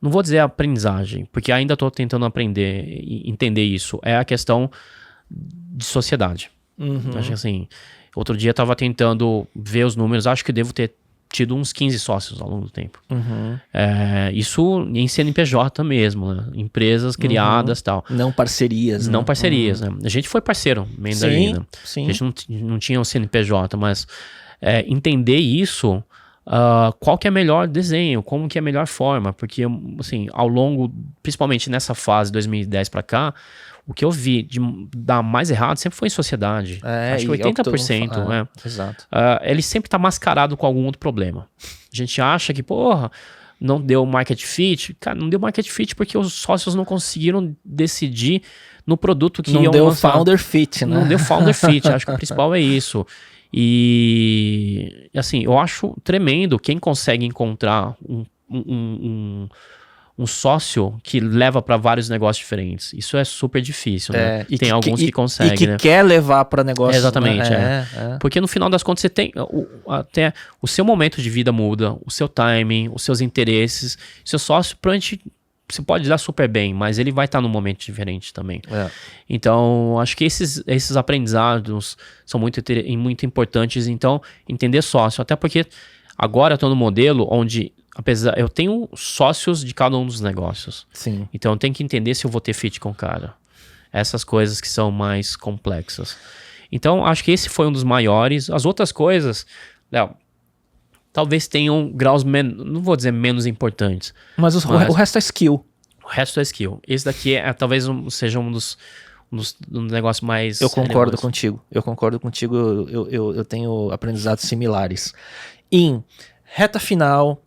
não vou dizer aprendizagem, porque ainda estou tentando aprender e entender isso, é a questão de sociedade. Acho que assim, outro dia eu tava tentando ver os números, acho que devo ter tido uns 15 sócios ao longo do tempo. Isso em CNPJ mesmo, né? Empresas criadas e tal. Não parcerias. Não parcerias, né? A gente foi parceiro, Mandarina. Sim. A gente não tinha um CNPJ, mas entender isso, qual que é o melhor desenho, como que é a melhor forma, porque assim, ao longo, principalmente nessa fase 2010 para cá, o que eu vi de dar mais errado sempre foi em sociedade. Acho que 80%. Né? Exato. Ele sempre está mascarado com algum outro problema. A gente acha que, não deu market fit. Cara, não deu market fit porque os sócios não conseguiram decidir no produto que iam lançar. Não deu founder fit, né? Não deu founder fit. Acho que o principal é isso. E, assim, eu acho tremendo quem consegue encontrar um sócio que leva para vários negócios diferentes. Isso é super difícil, né? Tem alguns que conseguem, e que quer levar para negócios. Exatamente, Porque no final das contas você tem até o seu momento de vida muda, o seu timing, os seus interesses. Seu sócio, provavelmente, você pode dar super bem, mas ele vai estar num momento diferente também. Então, acho que esses aprendizados são muito importantes. Então, entender sócio. Até porque agora eu estou no modelo onde eu tenho sócios de cada um dos negócios. Sim. Então eu tenho que entender se eu vou ter fit com o cara. essas coisas que são mais complexas. Então, acho que esse foi um dos maiores. As outras coisas, Léo, talvez tenham graus, não vou dizer menos importantes. Mas o resto é skill. O resto é skill. Esse daqui talvez seja um dos negócios mais... Eu concordo contigo. Eu tenho aprendizados similares. Em reta final,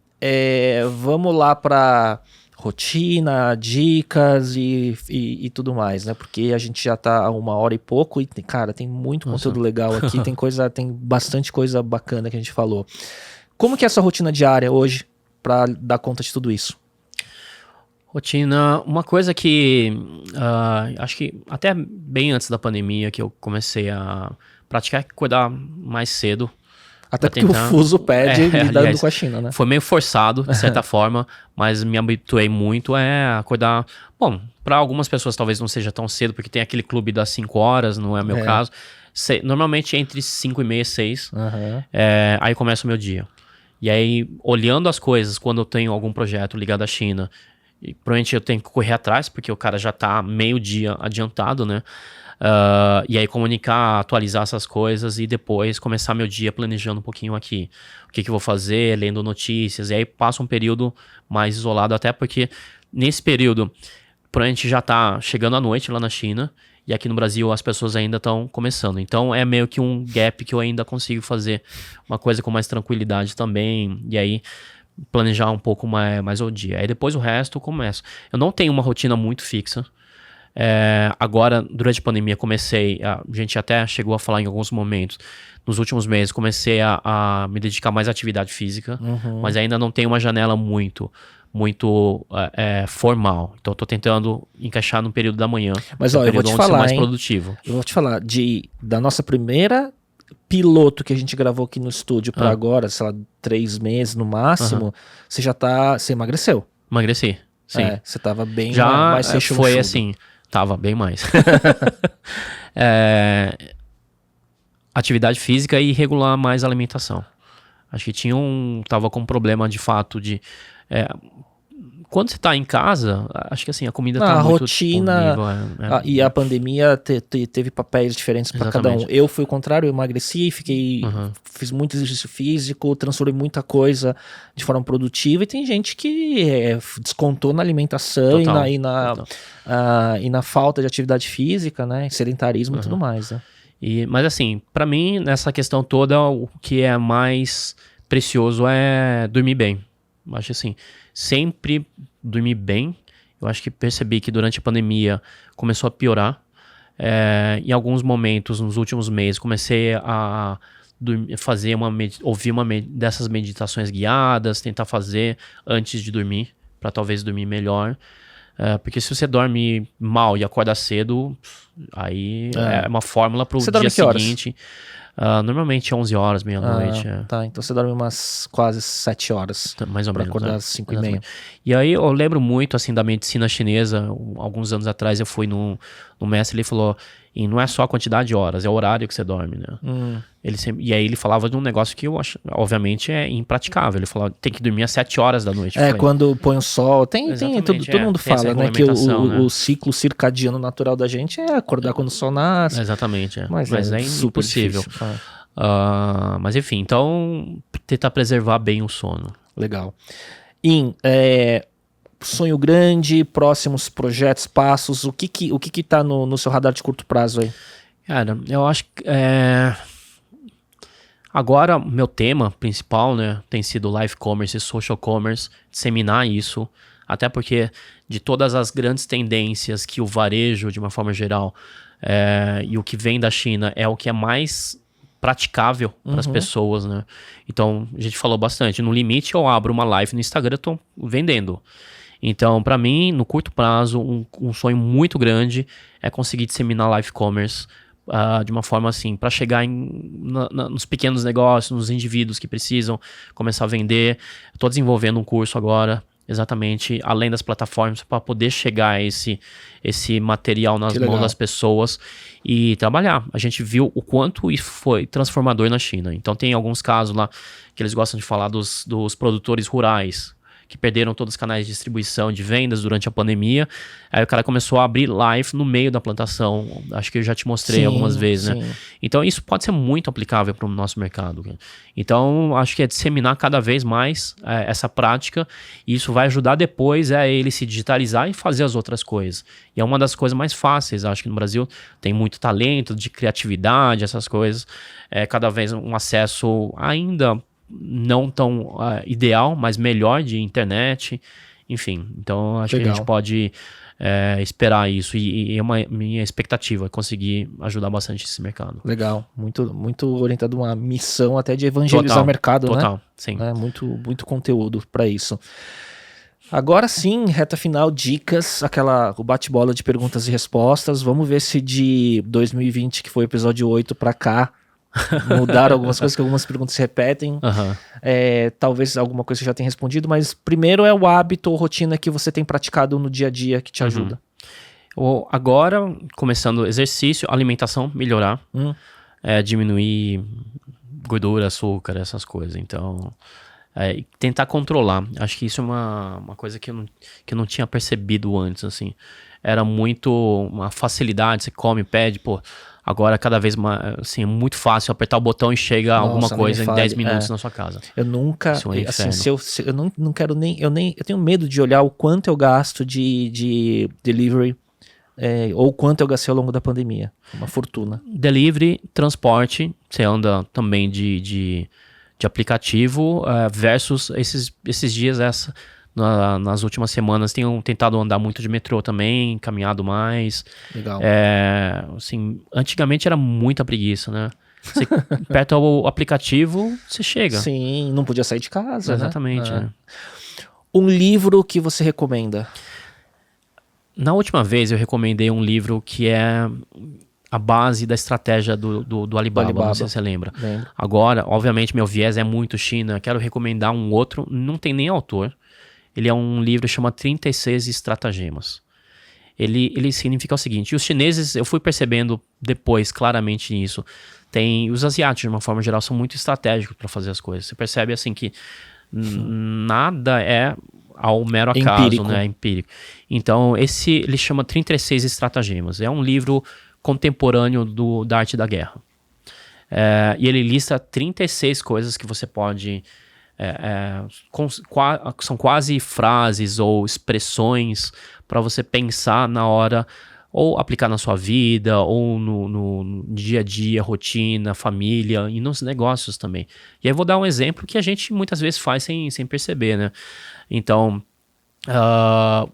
vamos lá para rotina, dicas e tudo mais, né? Porque a gente já tá a 1h e pouco e, cara, tem muito conteúdo legal aqui, tem bastante coisa bacana que a gente falou. Como que é essa rotina diária hoje para dar conta de tudo isso? Rotina, uma coisa que acho que até bem antes da pandemia que eu comecei a praticar é acordar mais cedo. Até porque o fuso pede lidando com a China, né? Foi meio forçado, de certa forma, mas me habituei muito a acordar... Bom, para algumas pessoas talvez não seja tão cedo, porque tem aquele clube das 5 horas, não é meu caso. Normalmente entre 5h30 e 6, aí começa o meu dia. E aí, olhando as coisas, quando eu tenho algum projeto ligado à China, e provavelmente eu tenho que correr atrás, porque o cara já tá meio dia adiantado, né? E aí comunicar, atualizar essas coisas e depois começar meu dia planejando um pouquinho aqui. O que eu vou fazer, lendo notícias. E aí passa um período mais isolado, até porque nesse período, provavelmente já tá chegando a noite lá na China. E aqui no Brasil as pessoas ainda estão começando. Então é meio que um gap que eu ainda consigo fazer uma coisa com mais tranquilidade também. E aí planejar um pouco mais o dia. Aí depois o resto eu começo. Eu não tenho uma rotina muito fixa. Agora, durante a pandemia, a gente até chegou a falar em alguns momentos, nos últimos meses, comecei a me dedicar mais à atividade física, mas ainda não tenho uma janela muito formal. Então, eu tô tentando encaixar no período da manhã. Mas, ó, eu vou te falar, mais produtivo. Eu vou te falar, da nossa primeira piloto que a gente gravou aqui no estúdio para agora, sei lá, 3 meses no máximo, você emagreceu. Emagreci, sim. Você tava bem mais rechonchudo. Foi assim... Tava bem mais. Atividade física e regular mais a alimentação. Acho que tava com um problema de fato de... quando você tá em casa, acho que assim, a comida tá muito rotina e a pandemia teve papéis diferentes para cada um. Eu fui o contrário, eu emagreci, fiz muito exercício físico, transformei muita coisa de forma produtiva, e tem gente que descontou na alimentação e na falta de atividade física, né, sedentarismo e tudo mais, né? Mas assim, para mim, nessa questão toda, o que é mais precioso é dormir bem. Acho assim, sempre dormir bem. Eu acho que percebi que durante a pandemia começou a piorar. Em alguns momentos, nos últimos meses, comecei a ouvir uma dessas meditações guiadas, tentar fazer antes de dormir, para talvez dormir melhor. Porque se você dorme mal e acorda cedo, aí é uma fórmula para o dia seguinte. Normalmente 11 horas, meia-noite. Tá, então você dorme umas quase 7 horas. Mais ou menos. Pra acordar às 5h30. E aí eu lembro muito, assim, da medicina chinesa. Alguns anos atrás eu fui no mestre, ele falou, e não é só a quantidade de horas, é o horário que você dorme, né? E aí ele falava de um negócio que eu acho, obviamente, é impraticável. Ele falou, tem que dormir às 7 horas da noite. Quando põe o sol, todo mundo fala, né, que o ciclo circadiano natural da gente é acordar quando o sol nasce. Exatamente, Mas é impossível. Mas enfim, então tentar preservar bem o sono. Legal. Sonho grande, próximos projetos, passos, o que tá no seu radar de curto prazo aí? Cara, eu acho que agora meu tema principal, né, tem sido live commerce e social commerce, disseminar isso, até porque de todas as grandes tendências que o varejo, de uma forma geral, e o que vem da China é o que é mais praticável para as pessoas, né? Então, a gente falou bastante. No limite, eu abro uma live no Instagram, eu tô vendendo. Então, para mim, no curto prazo, um sonho muito grande é conseguir disseminar live commerce de uma forma assim, para chegar nos pequenos negócios, nos indivíduos que precisam começar a vender. Estou desenvolvendo um curso agora, exatamente, além das plataformas, para poder chegar a esse material nas mãos das pessoas e trabalhar. A gente viu o quanto isso foi transformador na China. Então tem alguns casos lá que eles gostam de falar dos produtores rurais, que perderam todos os canais de distribuição de vendas durante a pandemia. Aí o cara começou a abrir live no meio da plantação. Acho que eu já te mostrei algumas vezes, né? Então isso pode ser muito aplicável para o nosso mercado. Então acho que é disseminar cada vez mais essa prática, e isso vai ajudar depois a ele se digitalizar e fazer as outras coisas. E é uma das coisas mais fáceis. Acho que no Brasil tem muito talento de criatividade, essas coisas. É cada vez um acesso ainda não tão ideal, mas melhor de internet, enfim. Então acho que a gente pode esperar isso, e é uma minha expectativa conseguir ajudar bastante esse mercado. Legal, muito, muito orientado a uma missão até de evangelizar o mercado, total, né? Sim. Muito, muito conteúdo para isso. Agora sim, reta final, dicas, o bate-bola de perguntas e respostas. Vamos ver se de 2020, que foi o episódio 8 para cá, mudaram algumas coisas, que algumas perguntas se repetem. Talvez alguma coisa você já tenha respondido, mas primeiro é o hábito ou rotina que você tem praticado no dia a dia que te ajuda. Agora, começando exercício, alimentação, melhorar, diminuir gordura, açúcar, essas coisas. Então, tentar controlar. Acho que isso é uma coisa que eu não tinha percebido antes, assim. Era muito uma facilidade, você come, pede, agora cada vez mais, assim, é muito fácil apertar o botão e chega alguma coisa em 10 minutos na sua casa. Eu nunca, assim, eu não quero eu tenho medo de olhar o quanto eu gasto de delivery, ou quanto eu gastei ao longo da pandemia. Uma fortuna. Delivery, transporte, você anda também de aplicativo, versus esses dias, nas últimas semanas, tenho tentado andar muito de metrô também, caminhado mais. Legal. Assim, antigamente era muita preguiça, né? Você aperta o aplicativo, você chega. Sim, não podia sair de casa, exatamente, né? Um livro que você recomenda? Na última vez eu recomendei um livro que é a base da estratégia do Alibaba, não sei se você lembra. Lembro. Agora, obviamente, meu viés é muito China, quero recomendar um outro, não tem nem autor. Ele é um livro que chama 36 Estratagemas. Ele significa o seguinte, e os chineses, eu fui percebendo depois claramente isso, os asiáticos, de uma forma geral, são muito estratégicos para fazer as coisas. Você percebe assim que nada é ao mero acaso, empírico. Né? É empírico. Então, ele chama 36 Estratagemas. É um livro contemporâneo da arte da guerra. E ele lista 36 coisas que você pode... são quase frases ou expressões para você pensar na hora, ou aplicar na sua vida, ou no dia a dia, rotina, família e nos negócios também. E aí eu vou dar um exemplo que a gente muitas vezes faz sem perceber, né? Então,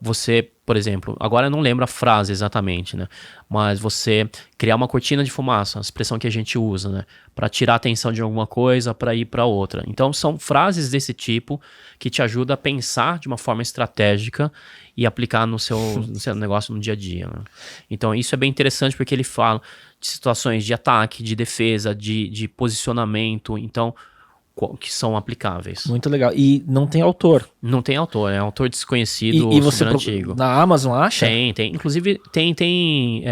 você, por exemplo, agora eu não lembro a frase exatamente, né? Mas você criar uma cortina de fumaça, a expressão que a gente usa, né? Para tirar a atenção de alguma coisa, para ir para outra. Então, são frases desse tipo que te ajudam a pensar de uma forma estratégica e aplicar no seu negócio no dia a dia, né? Então, isso é bem interessante porque ele fala de situações de ataque, de defesa, de posicionamento. Então, que são aplicáveis. Muito legal. E não tem autor? Não tem autor, é um autor desconhecido, e você antigo. Na Amazon acha? Tem. Inclusive tem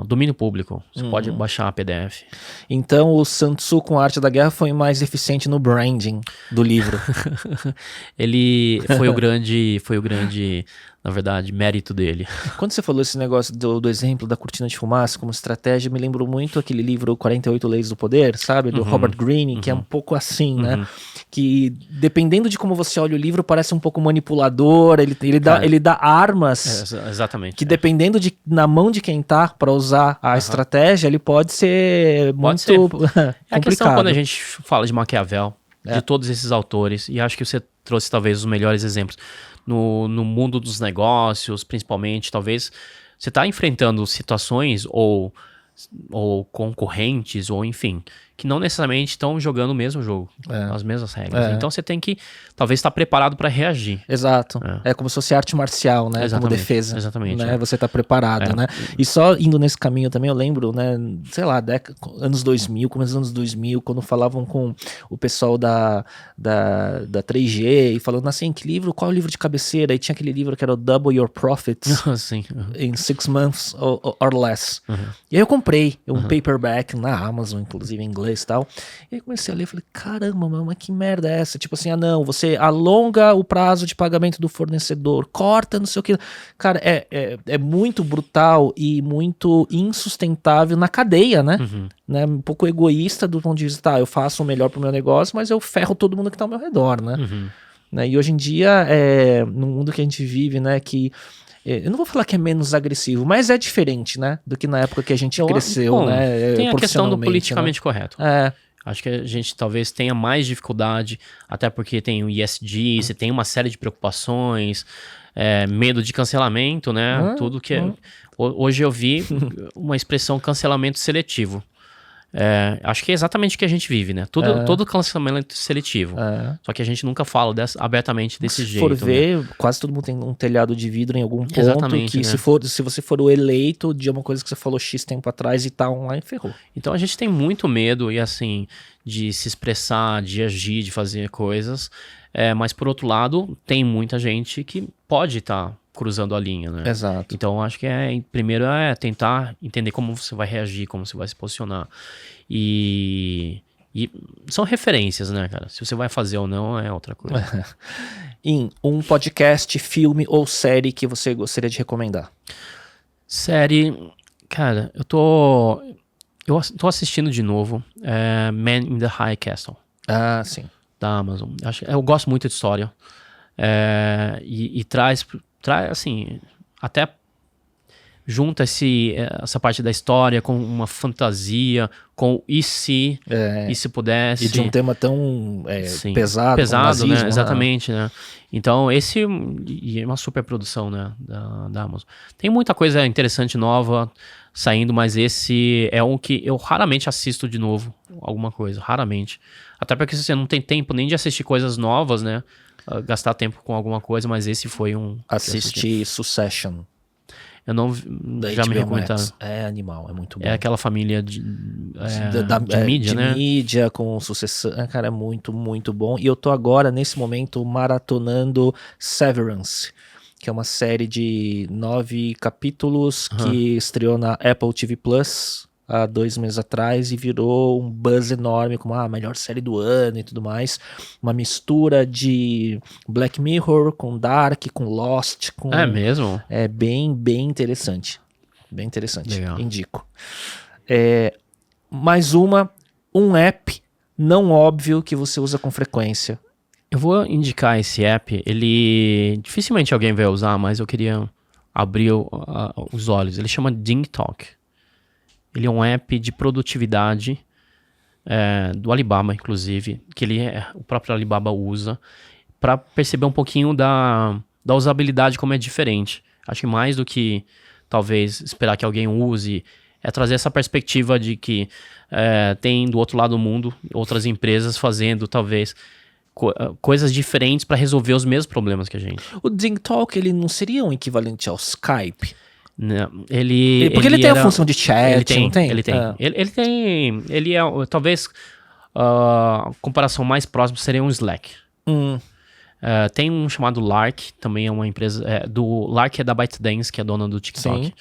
domínio público. Você pode baixar a PDF. Então o Sun Tzu com a Arte da Guerra foi mais eficiente no branding do livro. Ele foi o grande, na verdade, mérito dele. Quando você falou esse negócio do exemplo da cortina de fumaça como estratégia, me lembrou muito aquele livro 48 Leis do Poder, sabe? Do Robert Greene, que é um pouco assim, né? Que dependendo de como você olha o livro, parece um pouco manipulador, ele dá armas. Exatamente. Que dependendo na mão de quem tá para usar a estratégia, ele pode ser muito complicado. É a questão quando a gente fala de Maquiavel, de todos esses autores, e acho que você trouxe talvez os melhores exemplos. No mundo dos negócios, principalmente, talvez você está enfrentando situações ou concorrentes, ou enfim, que não necessariamente estão jogando o mesmo jogo, as mesmas regras. Então você tem que, talvez, estar preparado para reagir. Exato. É como se fosse arte marcial, né? Exatamente. Como defesa. Exatamente. Né? Você está preparado, né? E só indo nesse caminho também, eu lembro, né? Sei lá, anos 2000, começo dos anos 2000, quando falavam com o pessoal da 3G e falando assim, qual é o livro de cabeceira? E tinha aquele livro que era o Double Your Profits in 6 months or less. E aí eu comprei um paperback na Amazon, inclusive em inglês, inglês e tal. E aí comecei a ler, falei, caramba, mas que merda é essa? Tipo assim, não, você alonga o prazo de pagamento do fornecedor, corta não sei o que. Cara, é muito brutal e muito insustentável na cadeia, né? Né? Um pouco egoísta do ponto de vista, eu faço o melhor pro meu negócio, mas eu ferro todo mundo que tá ao meu redor, né? Né? E hoje em dia, no mundo que a gente vive, né, que eu não vou falar que é menos agressivo, mas é diferente, né, do que na época que a gente cresceu, bom, né, tem a questão do profissionalmente, politicamente né? correto. Acho que a gente talvez tenha mais dificuldade, até porque tem o ESG, você tem uma série de preocupações, medo de cancelamento, né? Tudo que hoje eu vi uma expressão cancelamento seletivo. Acho que é exatamente o que a gente vive, né? Todo cancelamento seletivo. Só que a gente nunca fala abertamente desse jeito. Se for ver, quase todo mundo tem um telhado de vidro em algum ponto. Exatamente, que né? se você for o eleito de uma coisa que você falou X tempo atrás e tá online, ferrou. Então a gente tem muito medo e assim de se expressar, de agir, de fazer coisas. Mas por outro lado, tem muita gente que pode estar cruzando a linha, né? Exato. Então acho que primeiro é tentar entender como você vai reagir, como você vai se posicionar. E são referências, né, cara? Se você vai fazer ou não é outra coisa. Em um podcast, filme ou série que você gostaria de recomendar? Série, cara, eu tô assistindo de novo Man in the High Castle. Ah, sim. Da Amazon. Eu gosto muito de história. E traz, assim, até junta essa parte da história com uma fantasia, com e se pudesse. E de um tema tão pesado pesado, como nazismo, né? Exatamente, né? Então, e é uma super produção, né? Da Amazon. Tem muita coisa interessante, nova saindo, mas esse é um que eu raramente assisto de novo, alguma coisa, raramente. Até porque você não tem tempo nem de assistir coisas novas, né? Gastar tempo com alguma coisa, mas esse foi um... Assisti Succession. Eu não... Já me recomendaram. É animal, é muito bom. É aquela família de mídia, né? De mídia, com sucessão. Cara, é muito, muito bom. E eu tô agora, nesse momento, maratonando Severance, que é uma série de 9 capítulos que estreou na Apple TV Plus há 2 meses atrás e virou um buzz enorme como a melhor série do ano e tudo mais. Uma mistura de Black Mirror com Dark, com Lost. É mesmo? É bem, bem interessante. Bem interessante. Legal. Indico. Mais um app não óbvio que você usa com frequência. Eu vou indicar esse app. Ele... Dificilmente alguém vai usar, mas eu queria abrir os olhos. Ele chama DingTalk. Ele é um app de produtividade do Alibaba, inclusive, que o próprio Alibaba usa para perceber um pouquinho da usabilidade, como é diferente. Acho que mais do que talvez esperar que alguém use, é trazer essa perspectiva de que tem do outro lado do mundo outras empresas fazendo talvez coisas diferentes para resolver os mesmos problemas que a gente. O DingTalk, ele não seria um equivalente ao Skype? Não, Porque ele tem a função de chat, não tem? Ele tem. Ele é, talvez, a comparação mais próxima seria um Slack. Tem um chamado Lark, também é uma empresa, Lark é da ByteDance, que é dona do TikTok. Sim.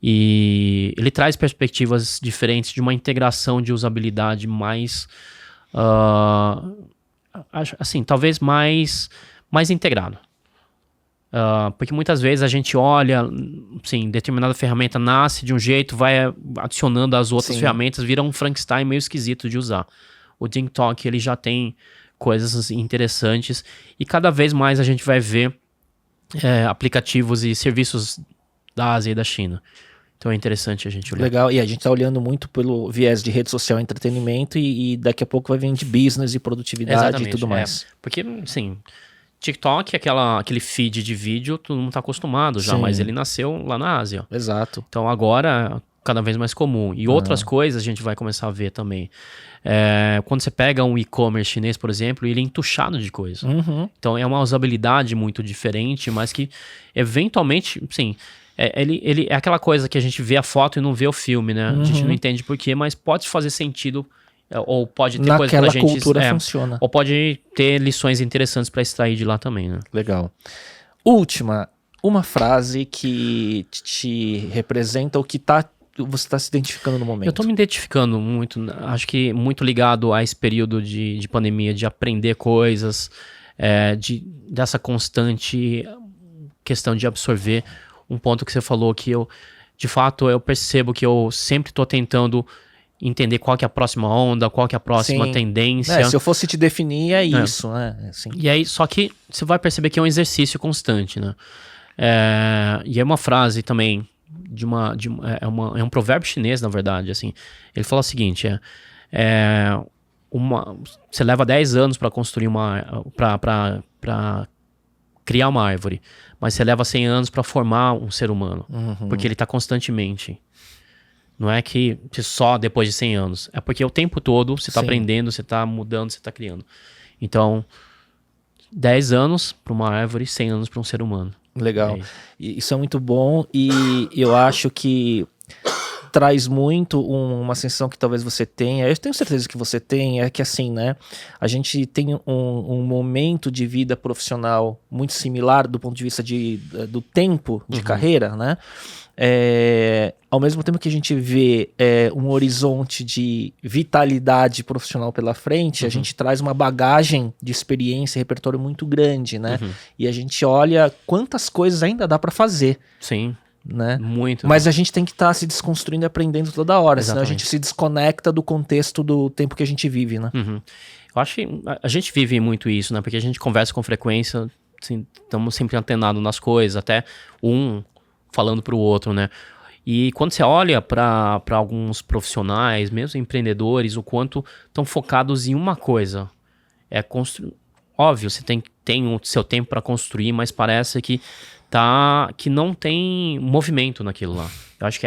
E ele traz perspectivas diferentes de uma integração de usabilidade mais, assim, talvez mais integrado. Porque muitas vezes a gente olha, assim, determinada ferramenta nasce de um jeito, vai adicionando as outras ferramentas, vira um Frankenstein meio esquisito de usar. O DingTalk, ele já tem coisas assim, interessantes e cada vez mais a gente vai ver aplicativos e serviços da Ásia e da China. Então é interessante a gente olhar. Legal, e a gente tá olhando muito pelo viés de rede social e entretenimento e daqui a pouco vai vir de business e produtividade. Exatamente, e tudo mais. Porque, assim... TikTok, aquele feed de vídeo, todo mundo tá acostumado já, mas ele nasceu lá na Ásia. Exato. Então agora, cada vez mais comum. E outras coisas a gente vai começar a ver também. Quando você pega um e-commerce chinês, por exemplo, ele é entuchado de coisa. Então é uma usabilidade muito diferente, mas que eventualmente, sim... Ele é aquela coisa que a gente vê a foto e não vê o filme, né? A gente não entende por quê, mas pode fazer sentido... Ou pode ter coisa pra gente... Naquela cultura funciona. Ou pode ter lições interessantes para extrair de lá também, né? Legal. Última, uma frase que te representa o que tá você está se identificando no momento? Eu tô me identificando muito, acho que muito ligado a esse período de pandemia, de aprender coisas, dessa constante questão de absorver. Um ponto que você falou que de fato, eu percebo que eu sempre tô tentando entender qual que é a próxima onda, qual que é a próxima tendência. Se eu fosse te definir, é isso, né? Assim. E aí, só que você vai perceber que é um exercício constante, né? E é uma frase também é um provérbio chinês, na verdade, assim. Ele fala o seguinte, você leva 10 anos para construir para criar uma árvore, mas você leva 100 anos para formar um ser humano, porque ele está constantemente. Não é que só depois de 100 anos, é porque o tempo todo você está aprendendo, você está mudando, você está criando. Então, 10 anos para uma árvore, 100 anos para um ser humano. Legal. Isso é muito bom e eu acho que traz muito uma sensação que talvez você tenha, eu tenho certeza que você tem, é que assim, né, a gente tem um momento de vida profissional muito similar do ponto de vista do tempo de carreira, né, ao mesmo tempo que a gente vê um horizonte de vitalidade profissional pela frente, a gente traz uma bagagem de experiência e repertório muito grande, né, e a gente olha quantas coisas ainda dá para fazer. Sim. Né? Muito. Mas a gente tem que estar se desconstruindo e aprendendo toda hora, Exatamente. Senão a gente se desconecta do contexto do tempo que a gente vive, né? Eu acho que a gente vive muito isso, né? Porque a gente conversa com frequência, assim, estamos sempre antenados nas coisas, até um falando pro outro, né? E quando você olha para alguns profissionais, mesmo empreendedores, o quanto estão focados em uma coisa, óbvio, você tem o seu tempo para construir, mas parece que não tem movimento naquilo lá. Eu acho que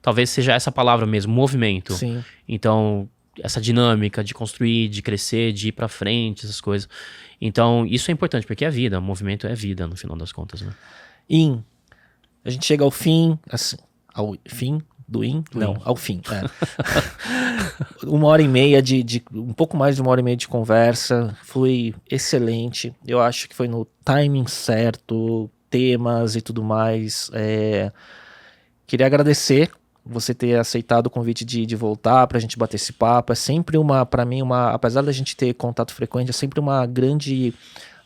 talvez seja essa palavra mesmo, movimento. Sim. Então, essa dinâmica de construir, de crescer, de ir pra frente, essas coisas. Então, isso é importante, porque é vida, movimento é vida, no final das contas, né? A gente chega ao fim, assim, ao fim do Não, ao fim. 1h30 um pouco mais de 1h30 de conversa, foi excelente. Eu acho que foi no timing certo, temas e tudo mais. Queria agradecer você ter aceitado o convite de voltar pra gente bater esse papo. É sempre pra mim, apesar da gente ter contato frequente, é sempre uma grande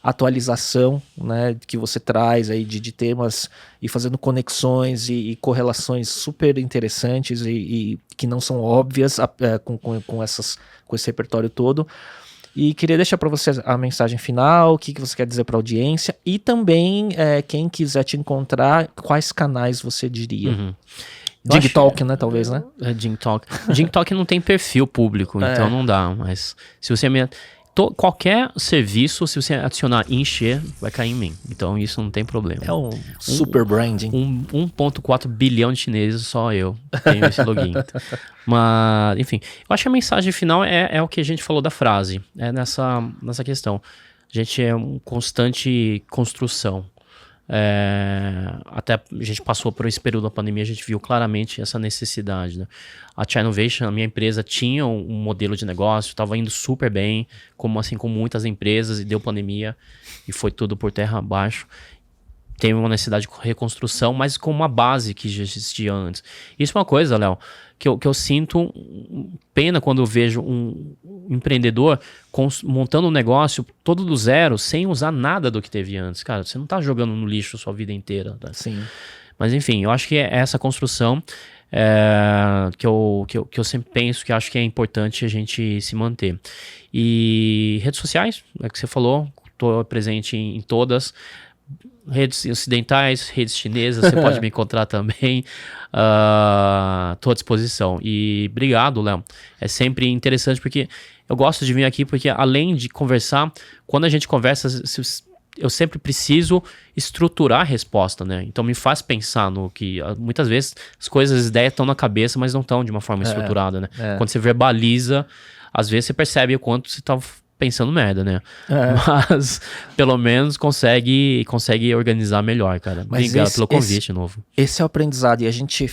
atualização, né, que você traz aí de temas e fazendo conexões e correlações super interessantes e que não são óbvias com esse repertório todo. E queria deixar para você a mensagem final, o que você quer dizer para a audiência e também quem quiser te encontrar, quais canais você diria? Jing Talk, né, talvez, né? Jing Talk. Jing Talk não tem perfil público, então não dá, mas se você qualquer serviço, se você adicionar encher, vai cair em mim. Então isso não tem problema. É um super branding. 1,4 bilhão de chineses, só eu tenho esse login. Mas, enfim, eu acho que a mensagem final é o que a gente falou da frase. É nessa questão. A gente é uma constante construção. Até a gente passou por esse período da pandemia, a gente viu claramente essa necessidade, né? A Chinovation, a minha empresa, tinha um modelo de negócio, estava indo super bem, como muitas empresas, e deu pandemia e foi tudo por terra abaixo. Tem uma necessidade de reconstrução, mas com uma base que já existia antes. Isso é uma coisa, Léo, que eu sinto pena quando eu vejo um empreendedor montando um negócio todo do zero, sem usar nada do que teve antes. Cara, você não tá jogando no lixo a sua vida inteira. Tá? Sim. Mas enfim, eu acho que é essa construção que eu sempre penso que acho que é importante a gente se manter. E redes sociais, é o que você falou, estou presente em todas. Redes ocidentais, redes chinesas, você pode me encontrar também. Estou à disposição. E obrigado, Léo. É sempre interessante porque eu gosto de vir aqui porque além de conversar, quando a gente conversa, eu sempre preciso estruturar a resposta, né? Então me faz pensar no que muitas vezes as ideias estão na cabeça, mas não estão de uma forma estruturada, né? Quando você verbaliza, às vezes você percebe o quanto você está pensando merda, né? Mas pelo menos consegue organizar melhor, cara. Obrigado pelo convite novo. Esse é o aprendizado. E a gente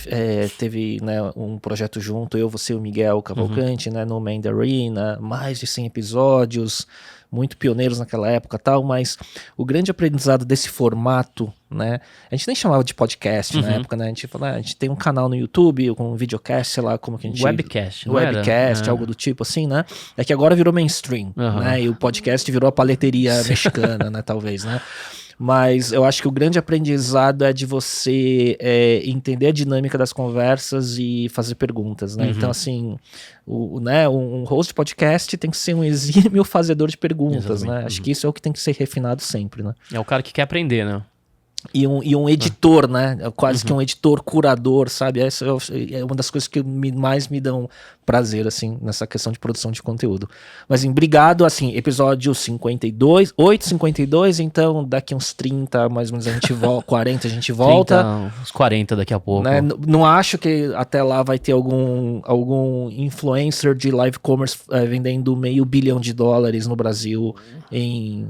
teve, né, um projeto junto, eu, você e o Miguel Cavalcante, né, no Mandarina, mais de 100 episódios, muito pioneiros naquela época e tal, mas o grande aprendizado desse formato né? A gente nem chamava de podcast na época, né? A gente falava, a gente tem um canal no YouTube com um videocast, sei lá como que a gente... Webcast, não Webcast, algo do tipo assim, né? É que agora virou mainstream, né? E o podcast virou a paleteria mexicana, né? Talvez, né? Mas eu acho que o grande aprendizado é de você entender a dinâmica das conversas e fazer perguntas, né? Então, assim, um host de podcast tem que ser um exímio fazedor de perguntas, né? Acho que isso é o que tem que ser refinado sempre, né? É o cara que quer aprender, né? E um editor, né? Quase que um editor curador, sabe? Essa é uma das coisas que mais me dão prazer, assim, nessa questão de produção de conteúdo. Mas, obrigado, assim, episódio 52, então daqui uns 30, mais ou menos, a gente volta, 40 a gente volta. 30, uns 40 daqui a pouco. Né? Não acho que até lá vai ter algum influencer de live commerce vendendo $500 bilhão no Brasil em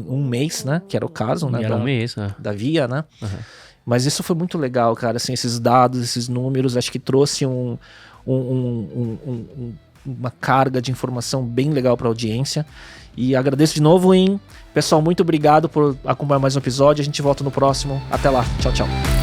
um mês, né? Que era o caso, né? Era um mês, né? Da Via, né? Mas isso foi muito legal, cara, assim, esses dados, esses números, acho que trouxe uma carga de informação bem legal para a audiência. E agradeço de novo, pessoal, muito obrigado por acompanhar mais um episódio. A gente volta no próximo. Até lá. Tchau, tchau.